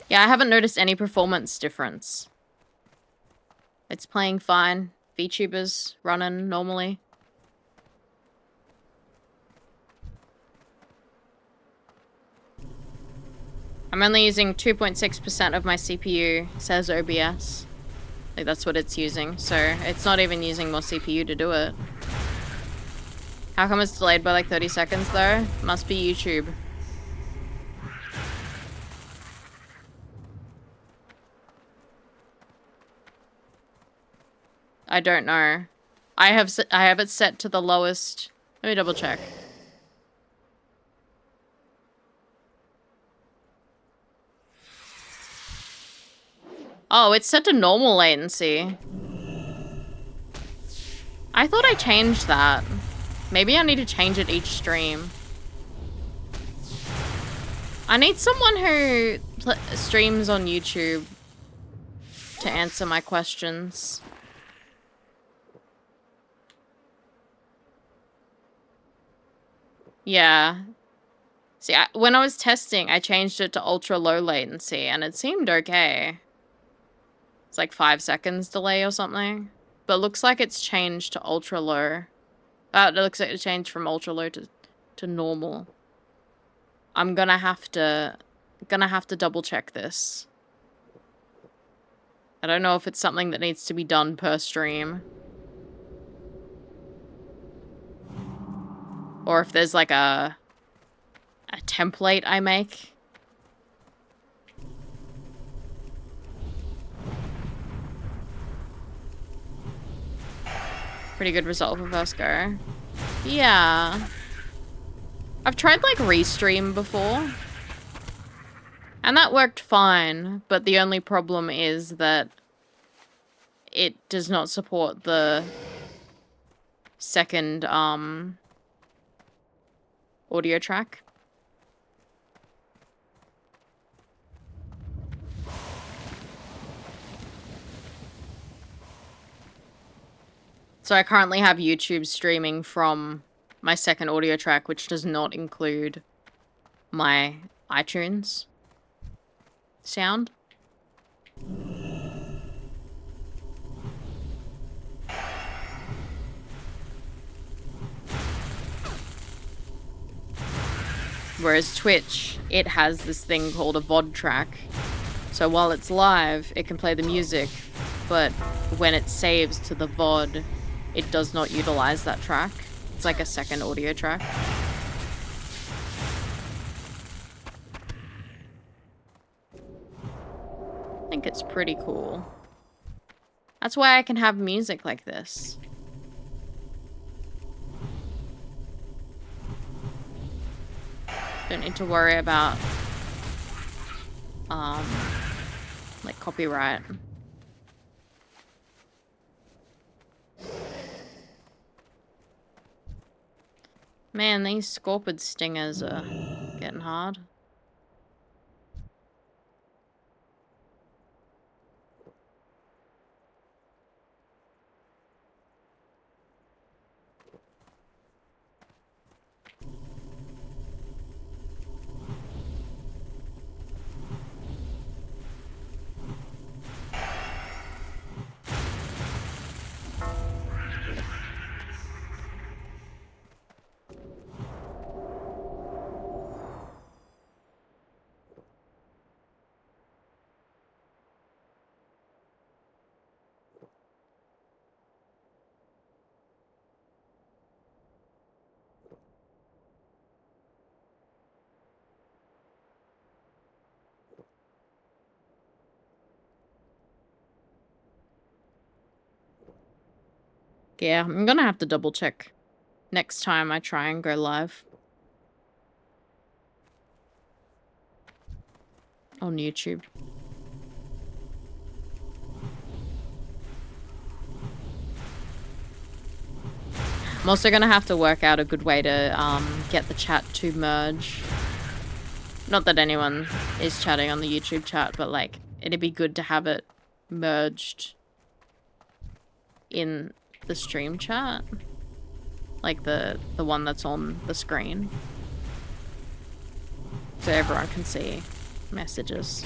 Yeah, I haven't noticed any performance difference. It's playing fine. VTuber's running normally. I'm only using 2.6% of my CPU, says OBS. Like, that's what it's using, so it's not even using more CPU to do it. How come it's delayed by like 30 seconds though? Must be YouTube. I don't know. I have it set to the lowest. Let me double check. Oh, it's set to normal latency. I thought I changed that. Maybe I need to change it each stream. I need someone who streams on YouTube to answer my questions. Yeah. See, when I was testing, I changed it to ultra low latency, and it seemed okay. It's like 5 seconds delay or something. But it looks like it's changed to ultra low. It looks like it changed from ultra low to normal. I'm gonna have to double check this. I don't know if it's something that needs to be done per stream. Or if there's like a template I make. Pretty good result for first go. Yeah. I've tried like restream before. And that worked fine, but the only problem is that it does not support the second audio track. So I currently have YouTube streaming from my second audio track, which does not include my iTunes sound. Whereas Twitch, it has this thing called a VOD track. So while it's live, it can play the music, but when it saves to the VOD, it does not utilize that track. It's like a second audio track. I think it's pretty cool. That's why I can have music like this. Don't need to worry about like copyright. Man, these scorpid stingers are getting hard. Yeah, I'm gonna have to double check next time I try and go live on YouTube. I'm also gonna have to work out a good way to get the chat to merge. Not that anyone is chatting on the YouTube chat, but like it'd be good to have it merged in the stream chat. Like the one that's on the screen. So everyone can see messages.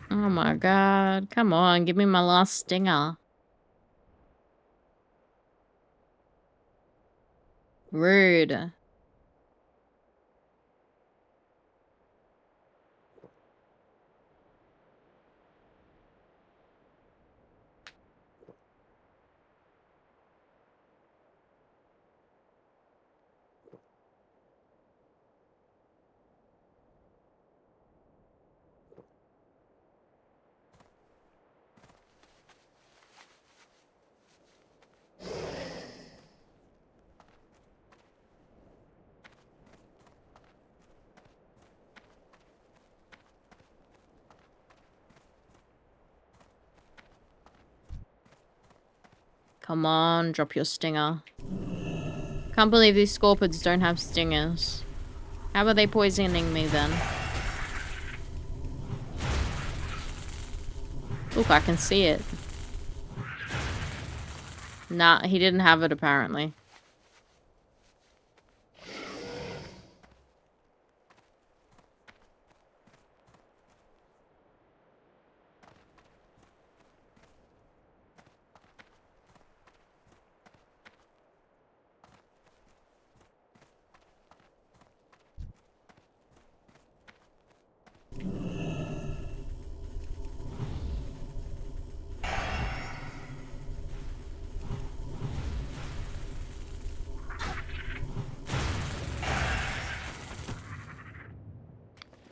Oh my god, come on, give me my last stinger. Rude. Come on, drop your stinger. Can't believe these scorpids don't have stingers. How are they poisoning me then? Look, I can see it. Nah, he didn't have it apparently.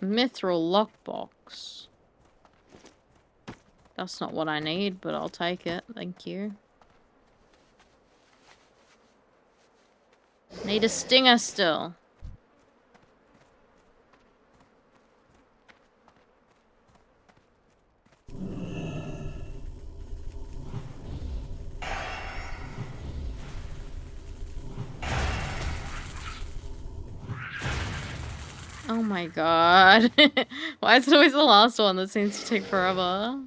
Mithril lockbox. That's not what I need, but I'll take it. Thank you. Need a stinger still. Oh my god. Why is it always the last one that seems to take forever?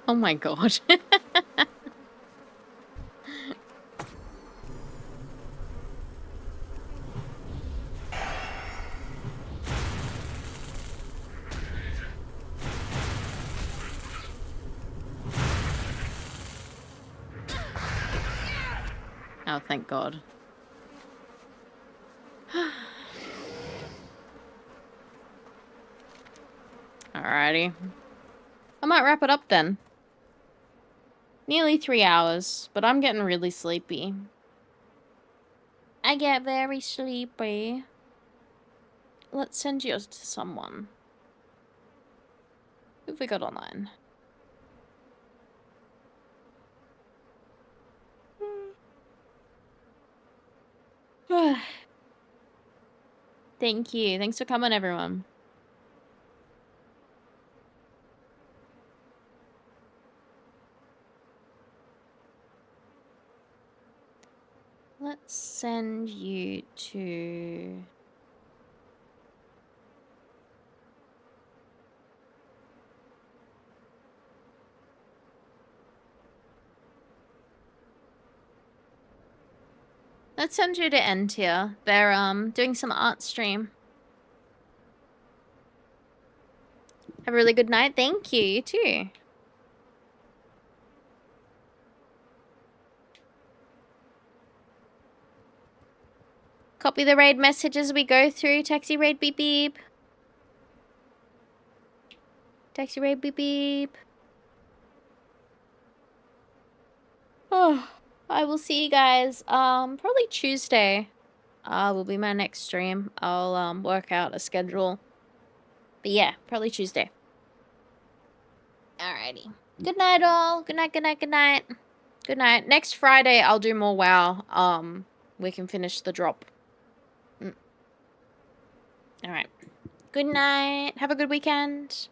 Oh my god. Oh, thank god. Alrighty. I might wrap it up then. Nearly 3 hours, but I'm getting really sleepy. I get very sleepy. Let's send yours to someone. Who have we got online? Thank you. Thanks for coming, everyone. Let's send you to... Let's send you to End Tier. They're doing some art stream. Have a really good night. Thank you. You too. Copy the raid message as we go through. Taxi raid beep beep. Taxi raid beep beep. Oh, I will see you guys probably Tuesday. Will be my next stream. I'll work out a schedule. But yeah, probably Tuesday. Alrighty. Good night all. Good night, good night, good night. Good night. Next Friday I'll do more WoW. We can finish the drop. Alright. Good night. Have a good weekend.